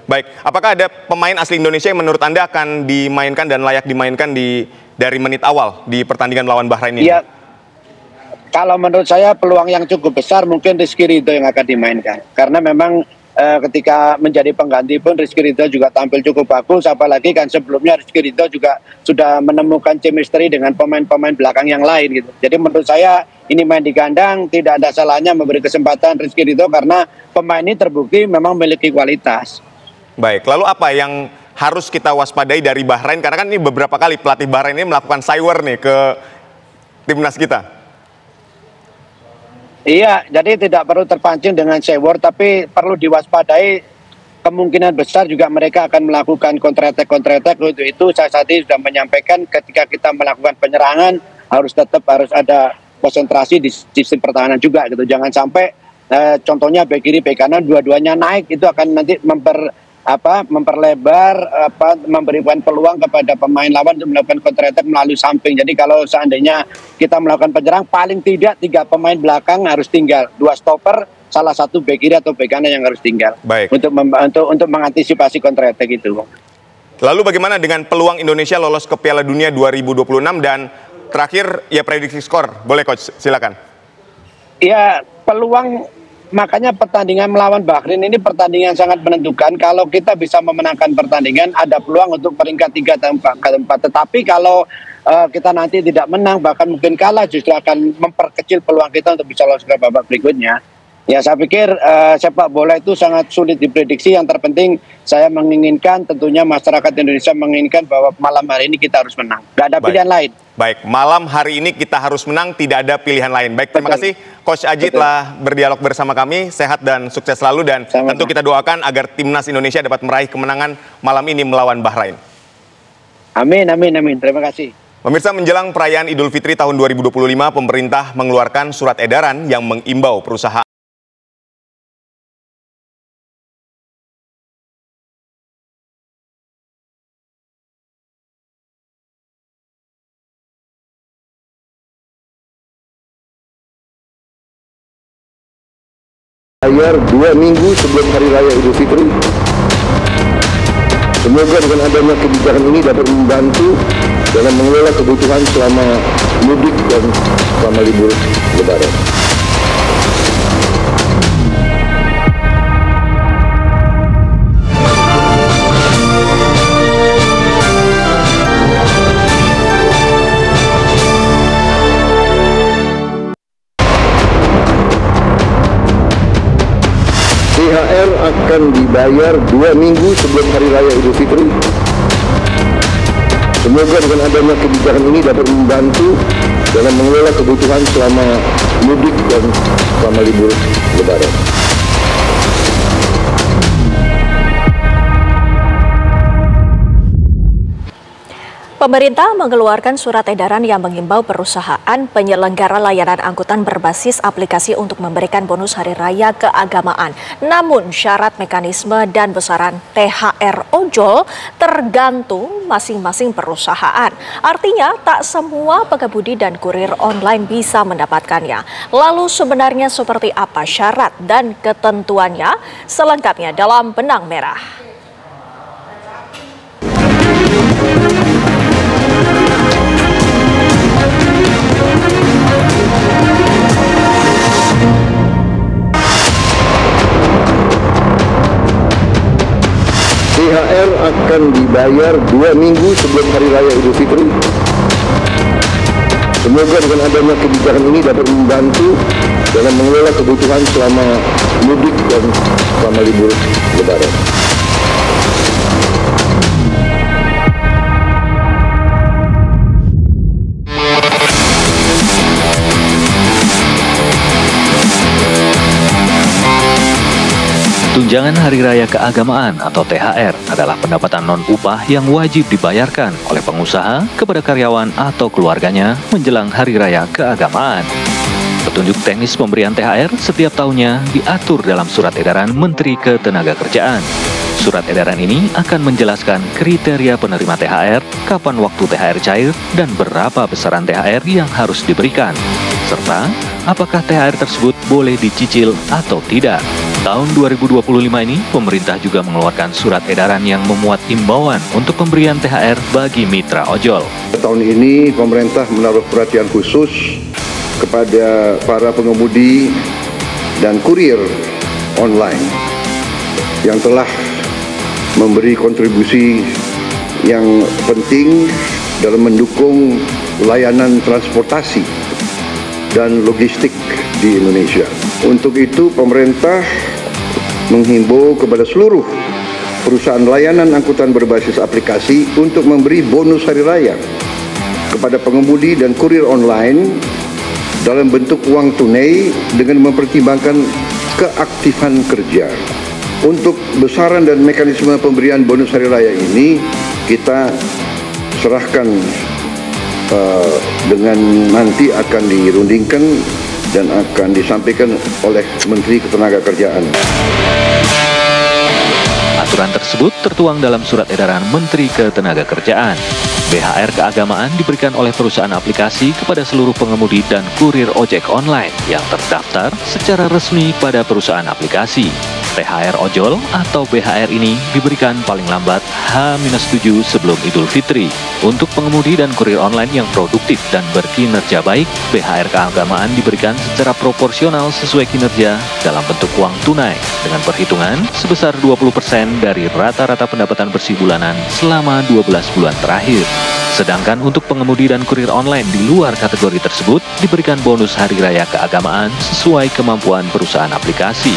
Baik, apakah ada pemain asli Indonesia yang menurut Anda akan dimainkan dan layak dimainkan dari menit awal di pertandingan melawan Bahrain ini? Ya, kalau menurut saya peluang yang cukup besar mungkin Rizky Ridho yang akan dimainkan. Karena memang ketika menjadi pengganti pun Rizky Ridho juga tampil cukup bagus. Apalagi kan sebelumnya Rizky Ridho juga sudah menemukan chemistry dengan pemain-pemain belakang yang lain gitu. Jadi menurut saya ini main di kandang, tidak ada salahnya memberi kesempatan Rizky Ridho karena pemain ini terbukti memang memiliki kualitas. Baik, lalu apa yang harus kita waspadai dari Bahrain? Karena kan ini beberapa kali pelatih Bahrain ini melakukan cyber nih ke timnas kita. Iya, jadi tidak perlu terpancing dengan sewor, tapi perlu diwaspadai kemungkinan besar juga mereka akan melakukan counter attack. Untuk itu saya tadi sudah menyampaikan ketika kita melakukan penyerangan harus ada konsentrasi di sistem pertahanan juga gitu. Jangan sampai contohnya bek kiri, bek kanan dua-duanya naik, itu akan nanti memperlebar, memberikan peluang kepada pemain lawan untuk melakukan counter attack melalui samping. Jadi kalau seandainya kita melakukan penyerang, paling tidak 3 pemain belakang harus tinggal, 2 stopper, salah satu bek kiri atau bek kanan yang harus tinggal. Baik. Untuk mengantisipasi counter attack itu. Lalu bagaimana dengan peluang Indonesia lolos ke Piala Dunia 2026 dan terakhir ya prediksi skor? Boleh Coach, silakan. Ya, peluang. Makanya pertandingan melawan Bahrain ini pertandingan sangat menentukan. Kalau kita bisa memenangkan pertandingan, ada peluang untuk peringkat 3 atau 4. Tetapi kalau kita nanti tidak menang, bahkan mungkin kalah, justru akan memperkecil peluang kita untuk bisa lolos ke babak berikutnya. Ya, saya pikir sepak bola itu sangat sulit diprediksi. Yang terpenting saya menginginkan, tentunya masyarakat Indonesia menginginkan bahwa malam hari ini kita harus menang. Gak ada pilihan lain. Baik, malam hari ini kita harus menang, tidak ada pilihan lain. Baik, terima kasih Coach Aji telah berdialog bersama kami. Sehat dan sukses selalu, dan tentu kita doakan agar timnas Indonesia dapat meraih kemenangan malam ini melawan Bahrain. Amin. Terima kasih. Pemirsa, menjelang perayaan Idul Fitri tahun 2025, pemerintah mengeluarkan surat edaran yang mengimbau perusahaan bayar 2 minggu sebelum Hari Raya Idul Fitri. Semoga dengan adanya kebijakan ini dapat membantu dalam mengelola kebutuhan selama mudik dan selama libur Lebaran. akan dibayar 2 minggu sebelum Hari Raya Idul Fitri. Semoga dengan adanya kebijakan ini dapat membantu dalam mengelola kebutuhan selama mudik dan selama libur Lebaran. Pemerintah mengeluarkan surat edaran yang mengimbau perusahaan penyelenggara layanan angkutan berbasis aplikasi untuk memberikan bonus hari raya keagamaan. Namun syarat, mekanisme, dan besaran THR ojol tergantung masing-masing perusahaan. Artinya tak semua pengemudi dan kurir online bisa mendapatkannya. Lalu sebenarnya seperti apa syarat dan ketentuannya? Selengkapnya dalam Benang Merah. THR akan dibayar 2 minggu sebelum Hari Raya Idul Fitri. Semoga dengan adanya kebijakan ini dapat membantu dalam mengelola kebutuhan selama mudik dan selama libur Lebaran. Tunjangan Hari Raya Keagamaan atau THR adalah pendapatan non-upah yang wajib dibayarkan oleh pengusaha kepada karyawan atau keluarganya menjelang Hari Raya Keagamaan. Petunjuk teknis pemberian THR setiap tahunnya diatur dalam Surat Edaran Menteri Ketenagakerjaan. Surat edaran ini akan menjelaskan kriteria penerima THR, kapan waktu THR cair, dan berapa besaran THR yang harus diberikan, serta apakah THR tersebut boleh dicicil atau tidak. Tahun 2025 ini, pemerintah juga mengeluarkan surat edaran yang memuat imbauan untuk pemberian THR bagi mitra ojol. Tahun ini, pemerintah menaruh perhatian khusus kepada para pengemudi dan kurir online yang telah memberi kontribusi yang penting dalam mendukung layanan transportasi dan logistik di Indonesia. Untuk itu, pemerintah menghimbau kepada seluruh perusahaan layanan angkutan berbasis aplikasi untuk memberi bonus hari raya kepada pengemudi dan kurir online dalam bentuk uang tunai dengan mempertimbangkan keaktifan kerja. Untuk besaran dan mekanisme pemberian bonus hari raya ini kita serahkan dengan nanti akan dirundingkan dan akan disampaikan oleh Menteri Ketenagakerjaan. Aturan tersebut tertuang dalam Surat Edaran Menteri Ketenagakerjaan. BHR keagamaan diberikan oleh perusahaan aplikasi kepada seluruh pengemudi dan kurir ojek online yang terdaftar secara resmi pada perusahaan aplikasi. THR ojol atau BHR ini diberikan paling lambat H-7 sebelum Idul Fitri. Untuk pengemudi dan kurir online yang produktif dan berkinerja baik, BHR keagamaan diberikan secara proporsional sesuai kinerja dalam bentuk uang tunai dengan perhitungan sebesar 20% dari rata-rata pendapatan bersih bulanan selama 12 bulan terakhir. Sedangkan untuk pengemudi dan kurir online di luar kategori tersebut diberikan bonus hari raya keagamaan sesuai kemampuan perusahaan aplikasi.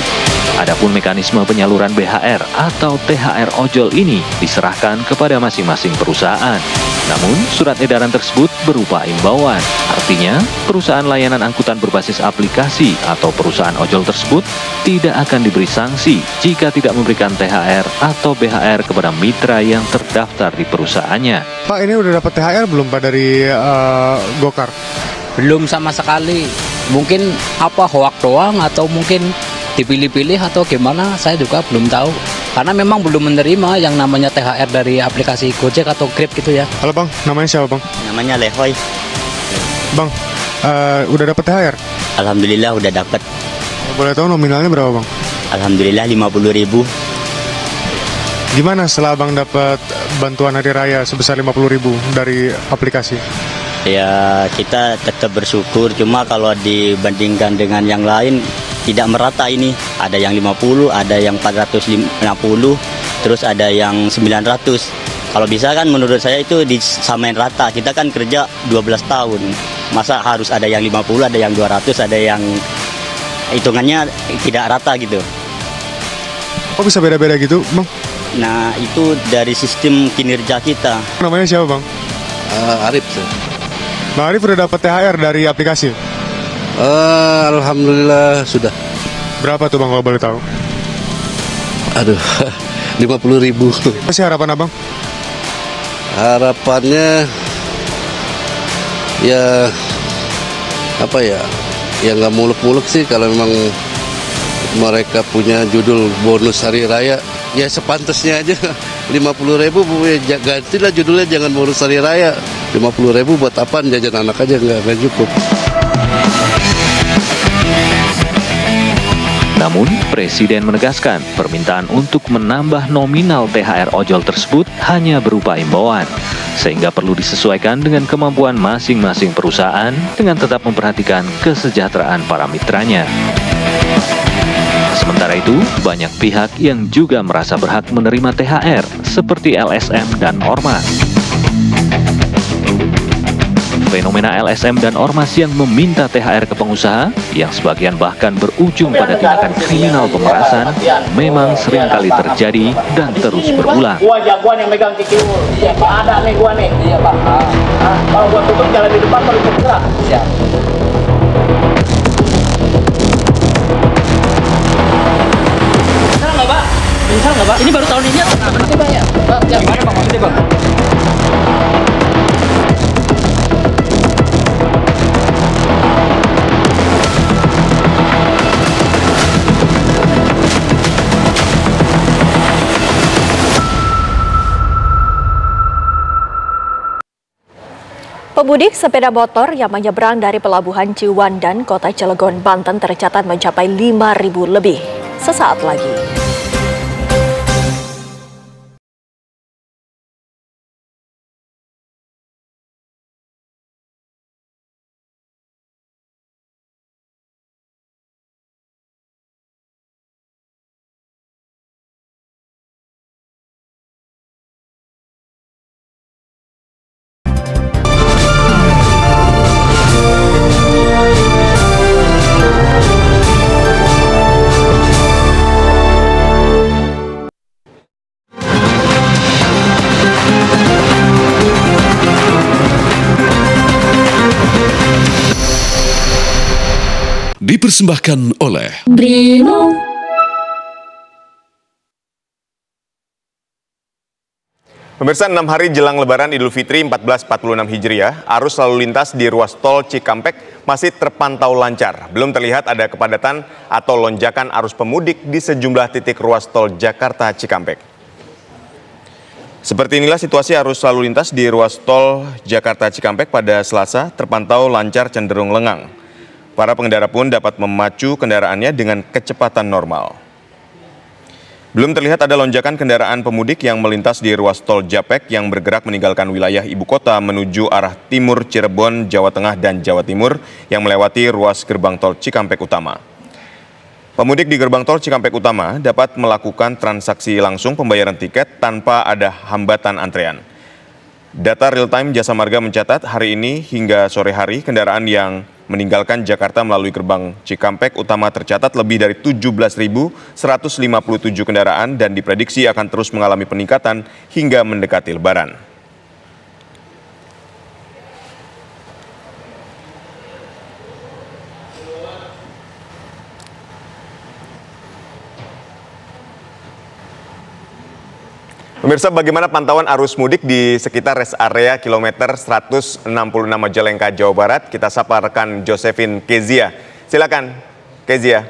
Adapun mekanisme penyaluran BHR atau THR ojol ini diserahkan kepada masing-masing perusahaan. Namun, surat edaran tersebut berupa imbauan. Artinya, perusahaan layanan angkutan berbasis aplikasi atau perusahaan ojol tersebut tidak akan diberi sanksi jika tidak memberikan THR atau BHR kepada mitra yang terdaftar di perusahaannya. Pak, ini udah dapat THR belum Pak dari Gokar? Belum sama sekali. Mungkin apa hoak doang atau mungkin dipilih-pilih atau gimana, saya juga belum tahu. Karena memang belum menerima yang namanya THR dari aplikasi Gojek atau Grab gitu ya. Halo Bang, namanya siapa Bang? Namanya Lehoy. Bang, udah dapat THR? Alhamdulillah udah dapat. Boleh tahu nominalnya berapa Bang? Alhamdulillah 50.000. Gimana setelah Bang dapat bantuan hari raya sebesar 50.000 dari aplikasi? Ya kita tetap bersyukur, cuma kalau dibandingkan dengan yang lain tidak merata ini. Ada yang 50, ada yang 450, terus ada yang 900. Kalau bisa kan menurut saya itu disamain rata. Kita kan kerja 12 tahun. Masa harus ada yang 50, ada yang 200, ada yang hitungannya tidak rata gitu. Kok bisa beda-beda gitu, Bang? Nah, itu dari sistem kinerja kita. Namanya siapa, Bang? Arif. Bang Arif udah dapat THR dari aplikasi? Alhamdulillah sudah. Berapa tuh, Bang, kalau boleh tahu? Aduh, 50.000. Apa sih harapan Abang? Harapannya ya apa ya? Ya nggak muluk-muluk sih kalau memang mereka punya judul bonus hari raya, ya sepantasnya aja 50.000, ya gantilah judulnya, jangan bonus hari raya. 50.000 buat apaan, jajan anak aja nggak cukup. Namun, Presiden menegaskan permintaan untuk menambah nominal THR ojol tersebut hanya berupa imbauan, sehingga perlu disesuaikan dengan kemampuan masing-masing perusahaan dengan tetap memperhatikan kesejahteraan para mitranya. Sementara itu, banyak pihak yang juga merasa berhak menerima THR, seperti LSM dan Ormas. Fenomena LSM dan Ormas yang meminta THR ke pengusaha, yang sebagian bahkan berujung pada tindakan kriminal pemerasan, memang seringkali terjadi dan terus berulang. Gua jagoan yang megang kiki. Iya, Pak. Ada nih gua nih. Iya, Pak. Kalau gua tutup jalan di depan baru bergerak. Iya. Bisa nggak, Pak? Bisa nggak, Pak? Ini baru tahun ini atau berarti, Bang, ya? Gimana, Bang? Maksudnya, Bang? Pemudik sepeda motor yang menyeberang dari Pelabuhan Ciwandan, Kota Cilegon, Banten tercatat mencapai 5.000 lebih. Sesaat lagi. Dipersembahkan oleh Brimo. Pemirsa, 6 hari jelang Lebaran Idul Fitri 1446 Hijriah, arus lalu lintas di ruas tol Cikampek masih terpantau lancar. Belum terlihat ada kepadatan atau lonjakan arus pemudik di sejumlah titik ruas tol Jakarta Cikampek. Seperti inilah situasi arus lalu lintas di ruas tol Jakarta Cikampek pada Selasa, terpantau lancar cenderung lengang. Para pengendara pun dapat memacu kendaraannya dengan kecepatan normal. Belum terlihat ada lonjakan kendaraan pemudik yang melintas di ruas tol Japek yang bergerak meninggalkan wilayah ibu kota menuju arah timur Cirebon, Jawa Tengah dan Jawa Timur yang melewati ruas gerbang tol Cikampek Utama. Pemudik di gerbang tol Cikampek Utama dapat melakukan transaksi langsung pembayaran tiket tanpa ada hambatan antrean. Data real-time Jasa Marga mencatat hari ini hingga sore hari kendaraan yang meninggalkan Jakarta melalui gerbang Cikampek Utama tercatat lebih dari 17.157 kendaraan dan diprediksi akan terus mengalami peningkatan hingga mendekati Lebaran. Pemirsa, bagaimana pantauan arus mudik di sekitar rest area kilometer 166 Majalengka, Jawa Barat? Kita sapa rekan Josephine Kezia. Silakan, Kezia.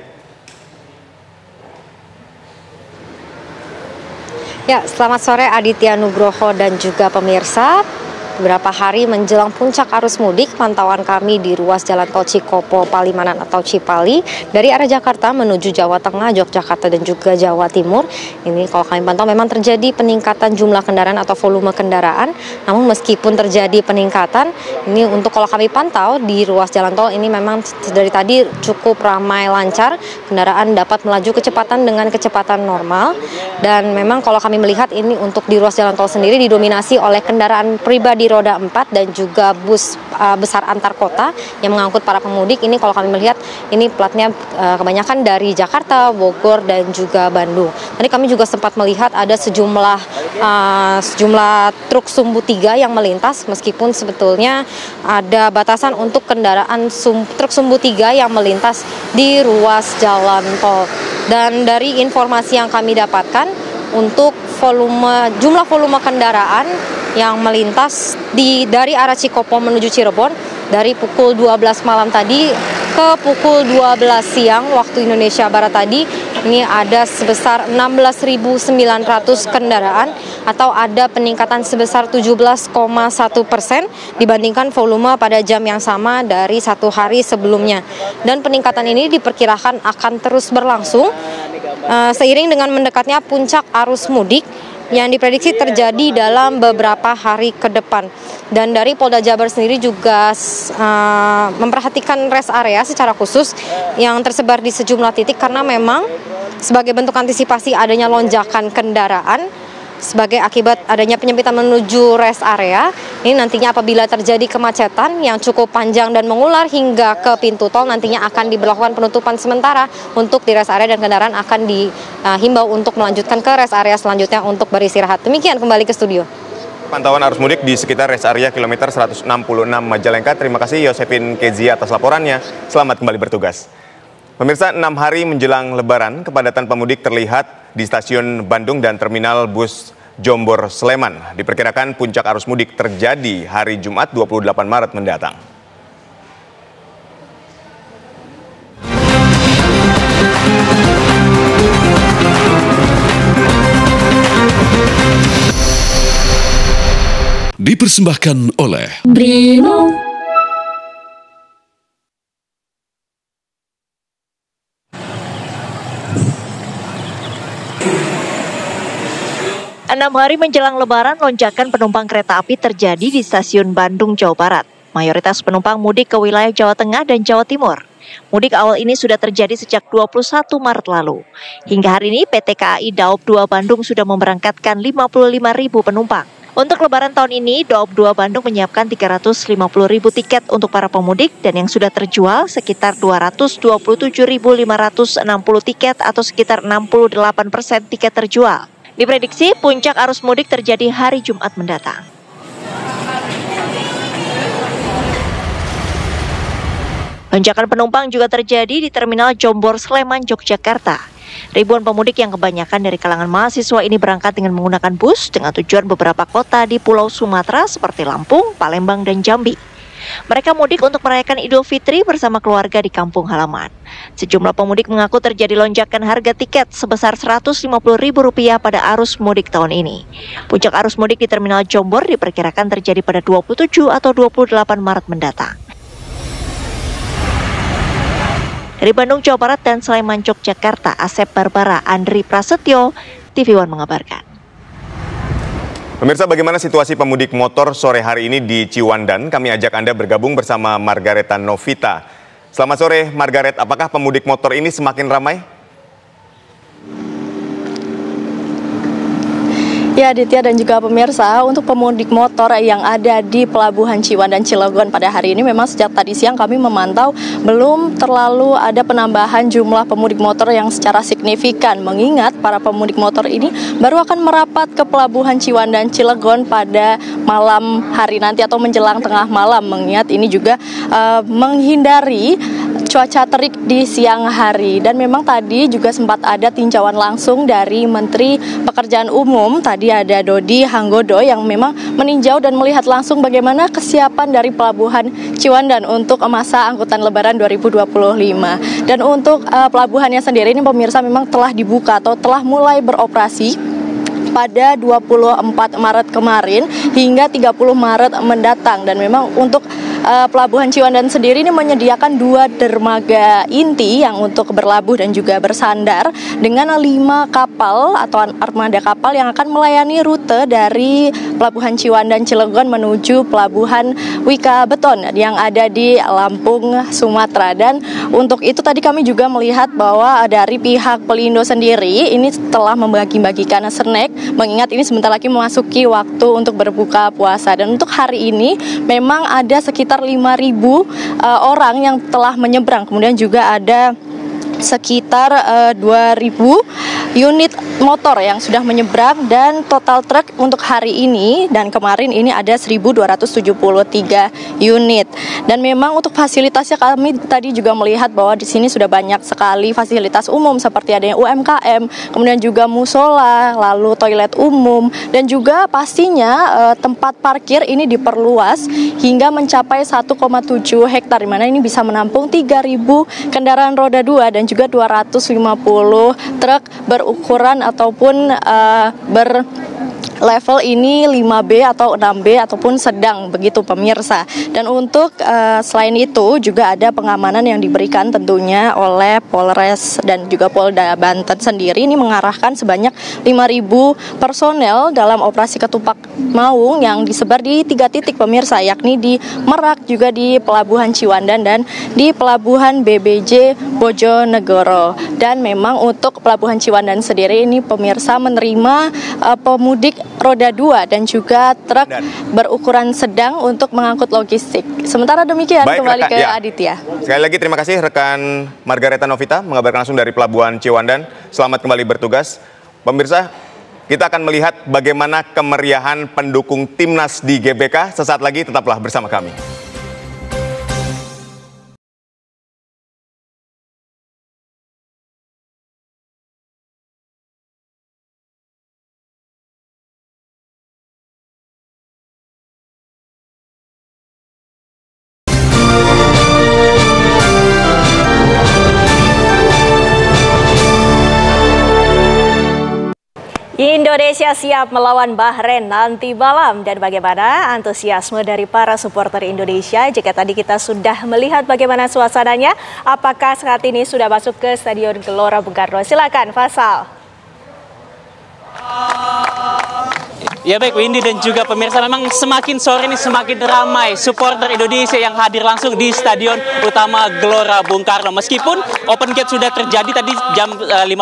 Ya, selamat sore Aditya Nugroho dan juga pemirsa. Beberapa hari menjelang puncak arus mudik, pantauan kami di ruas Jalan Tol Cikopo, Palimanan atau Cipali dari arah Jakarta menuju Jawa Tengah, Yogyakarta dan juga Jawa Timur. Ini kalau kami pantau memang terjadi peningkatan jumlah kendaraan atau volume kendaraan. Namun meskipun terjadi peningkatan, ini untuk kalau kami pantau di ruas jalan tol ini memang dari tadi cukup ramai lancar. Kendaraan dapat melaju kecepatan dengan kecepatan normal. Dan memang kalau kami melihat ini untuk di ruas jalan tol sendiri didominasi oleh kendaraan pribadi di roda 4 dan juga bus besar antar kota yang mengangkut para pemudik. Ini kalau kami melihat ini platnya kebanyakan dari Jakarta, Bogor dan juga Bandung. Tadi kami juga sempat melihat ada sejumlah truk sumbu 3 yang melintas, meskipun sebetulnya ada batasan untuk kendaraan truk sumbu 3 yang melintas di ruas jalan tol. Dan dari informasi yang kami dapatkan, untuk jumlah volume kendaraan yang melintas dari arah Cikopo menuju Cirebon dari pukul 12 malam tadi ke pukul 12 siang waktu Indonesia Barat tadi, ini ada sebesar 16.900 kendaraan atau ada peningkatan sebesar 17,1% dibandingkan volume pada jam yang sama dari satu hari sebelumnya. Dan peningkatan ini diperkirakan akan terus berlangsung seiring dengan mendekatnya puncak arus mudik yang diprediksi terjadi dalam beberapa hari ke depan. Dan dari Polda Jabar sendiri juga memperhatikan rest area secara khusus yang tersebar di sejumlah titik karena memang sebagai bentuk antisipasi adanya lonjakan kendaraan sebagai akibat adanya penyempitan menuju rest area. Ini nantinya apabila terjadi kemacetan yang cukup panjang dan mengular hingga ke pintu tol, nantinya akan diberlakukan penutupan sementara untuk di rest area dan kendaraan akan dihimbau untuk melanjutkan ke rest area selanjutnya untuk beristirahat. Demikian, kembali ke studio. Pantauan arus mudik di sekitar rest area kilometer 166 Majalengka. Terima kasih Yosefin Kezia atas laporannya. Selamat kembali bertugas. Pemirsa, 6 hari menjelang Lebaran, kepadatan pemudik terlihat di stasiun Bandung dan terminal bus Jombor Sleman. Diperkirakan puncak arus mudik terjadi hari Jumat 28 Maret mendatang. Dipersembahkan oleh Brimo. 6 hari menjelang Lebaran, lonjakan penumpang kereta api terjadi di stasiun Bandung, Jawa Barat. Mayoritas penumpang mudik ke wilayah Jawa Tengah dan Jawa Timur. Mudik awal ini sudah terjadi sejak 21 Maret lalu. Hingga hari ini, PT KAI Daob 2 Bandung sudah memberangkatkan 55.000 penumpang. Untuk Lebaran tahun ini, Daob 2 Bandung menyiapkan 350.000 tiket untuk para pemudik dan yang sudah terjual sekitar 227.560 tiket atau sekitar 68% tiket terjual. Diprediksi puncak arus mudik terjadi hari Jumat mendatang. Lonjakan penumpang juga terjadi di Terminal Jombor Sleman, Yogyakarta. Ribuan pemudik yang kebanyakan dari kalangan mahasiswa ini berangkat dengan menggunakan bus dengan tujuan beberapa kota di Pulau Sumatera seperti Lampung, Palembang, dan Jambi. Mereka mudik untuk merayakan Idul Fitri bersama keluarga di kampung halaman. Sejumlah pemudik mengaku terjadi lonjakan harga tiket sebesar Rp150.000 pada arus mudik tahun ini. Puncak arus mudik di Terminal Jombor diperkirakan terjadi pada 27 atau 28 Maret mendatang. Dari Bandung, Jawa Barat dan Sleman, Yogyakarta, Asep Barbara, Andri Prasetyo, TV One mengabarkan. Pemirsa, bagaimana situasi pemudik motor sore hari ini di Ciwandan? Kami ajak Anda bergabung bersama Margareta Novita. Selamat sore, Margaret. Apakah pemudik motor ini semakin ramai? Ya, Aditya dan juga pemirsa, untuk pemudik motor yang ada di Pelabuhan Ciwandan Cilegon pada hari ini memang sejak tadi siang kami memantau belum terlalu ada penambahan jumlah pemudik motor yang secara signifikan, mengingat para pemudik motor ini baru akan merapat ke Pelabuhan Ciwandan Cilegon pada malam hari nanti atau menjelang tengah malam, mengingat ini juga menghindari cuaca terik di siang hari. Dan memang tadi juga sempat ada tinjauan langsung dari Menteri Pekerjaan Umum, tadi ada Dodi Hanggodo yang memang meninjau dan melihat langsung bagaimana kesiapan dari Pelabuhan Ciwandan untuk masa angkutan Lebaran 2025. Dan untuk pelabuhannya sendiri ini pemirsa memang telah dibuka atau telah mulai beroperasi pada 24 Maret kemarin hingga 30 Maret mendatang. Dan memang untuk Pelabuhan Ciwandan sendiri ini menyediakan 2 dermaga inti yang untuk berlabuh dan juga bersandar dengan 5 kapal atau armada kapal yang akan melayani rute dari Pelabuhan Ciwandan Cilegon menuju Pelabuhan Wika Beton yang ada di Lampung, Sumatera. Dan untuk itu tadi kami juga melihat bahwa dari pihak Pelindo sendiri ini telah membagi-bagikan snack, mengingat ini sebentar lagi memasuki waktu untuk berbuka puasa. Dan untuk hari ini memang ada sekitar 5.000 orang yang telah menyeberang, kemudian juga ada sekitar 2.000 unit motor yang sudah menyeberang, dan total truk untuk hari ini dan kemarin ini ada 1.273 unit. Dan memang untuk fasilitasnya kami tadi juga melihat bahwa di sini sudah banyak sekali fasilitas umum seperti adanya UMKM, kemudian juga musola, lalu toilet umum, dan juga pastinya tempat parkir ini diperluas hingga mencapai 1,7 hektar, di mana ini bisa menampung 3.000 kendaraan roda 2 dan juga 250 truk berukuran ataupun level ini 5B atau 6B ataupun sedang, begitu pemirsa. Dan untuk selain itu juga ada pengamanan yang diberikan tentunya oleh Polres dan juga Polda Banten sendiri, ini mengarahkan sebanyak 5.000 personel dalam operasi ketupat maung yang disebar di 3 titik pemirsa, yakni di Merak, juga di Pelabuhan Ciwandan dan di Pelabuhan BBJ Bojonegoro. Dan memang untuk Pelabuhan Ciwandan sendiri ini pemirsa menerima pemudik roda 2 dan juga truk berukuran sedang untuk mengangkut logistik. Sementara demikian, kembali ke Aditya. Sekali lagi terima kasih rekan Margareta Novita mengabarkan langsung dari Pelabuhan Ciwandan. Selamat kembali bertugas. Pemirsa, kita akan melihat bagaimana kemeriahan pendukung timnas di GBK. Sesaat lagi tetaplah bersama kami. Indonesia siap melawan Bahrain nanti malam, dan bagaimana antusiasme dari para supporter Indonesia? Jika tadi kita sudah melihat bagaimana suasananya, apakah saat ini sudah masuk ke Stadion Gelora Bung Karno? Silakan, Fasal. Ya baik, Windy dan juga pemirsa, memang semakin sore ini semakin ramai supporter Indonesia yang hadir langsung di Stadion Utama Gelora Bung Karno. Meskipun open gate sudah terjadi tadi jam 17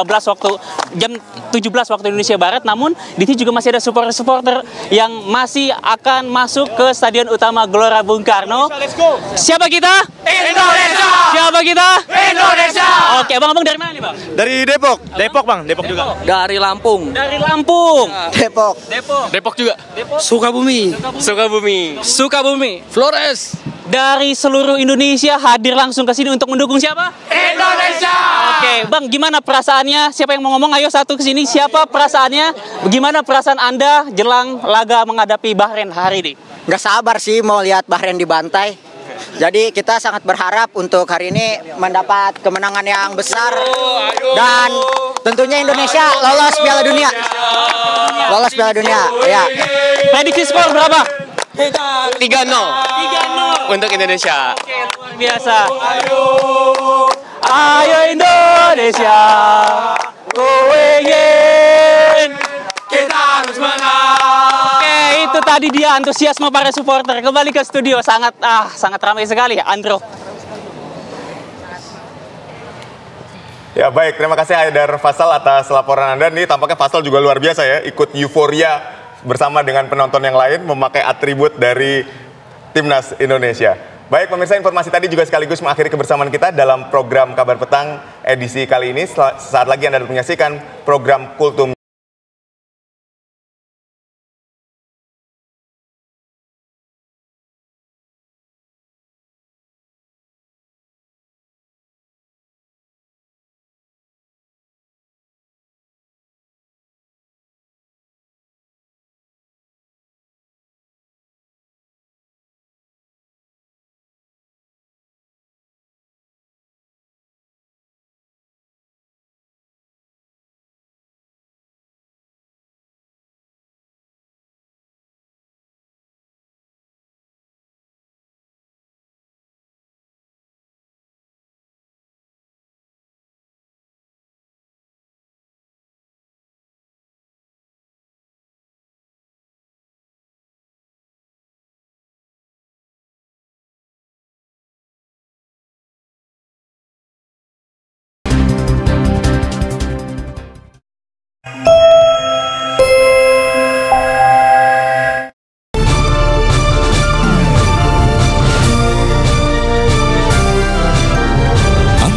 waktu Indonesia Barat, namun di sini juga masih ada supporter-supporter yang masih akan masuk ke Stadion Utama Gelora Bung Karno. Siapa kita? Indonesia! Siapa kita? Indonesia! Oke, abang-abang dari mana nih, Bang? Dari Depok. Depok, Bang. Depok juga. Dari Lampung. Dari Lampung. Depok. Depok juga. Sukabumi. Sukabumi. Flores. Dari seluruh Indonesia hadir langsung ke sini untuk mendukung siapa? Indonesia. Oke, Bang, gimana perasaannya? Siapa yang mau ngomong? Ayo satu ke sini. Siapa perasaannya? Bagaimana perasaan Anda jelang laga menghadapi Bahrain hari ini? Nggak sabar sih mau lihat Bahrain dibantai. Jadi kita sangat berharap untuk hari ini mendapat kemenangan yang besar dan tentunya Indonesia lolos Piala Dunia. Lolos Piala Dunia, ya. Prediksi skor berapa? 3-0 untuk Indonesia. Oke, luar biasa. Ayo Indonesia, go ingin, kita harus menang. Oke, itu tadi dia antusiasme para supporter. Kembali ke studio, sangat ramai sekali ya, Andro. Ya baik, terima kasih Haidar Fasal atas laporan Anda. Ini tampaknya Fasal juga luar biasa ya, ikut euforia bersama dengan penonton yang lain memakai atribut dari Timnas Indonesia. Baik pemirsa, informasi tadi juga sekaligus mengakhiri kebersamaan kita dalam program Kabar Petang edisi kali ini. Saat lagi Anda dapat menyaksikan program Kultum.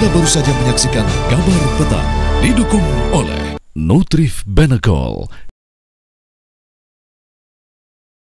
Anda baru saja menyaksikan Kabar Petang, didukung oleh Nutrif Benekol,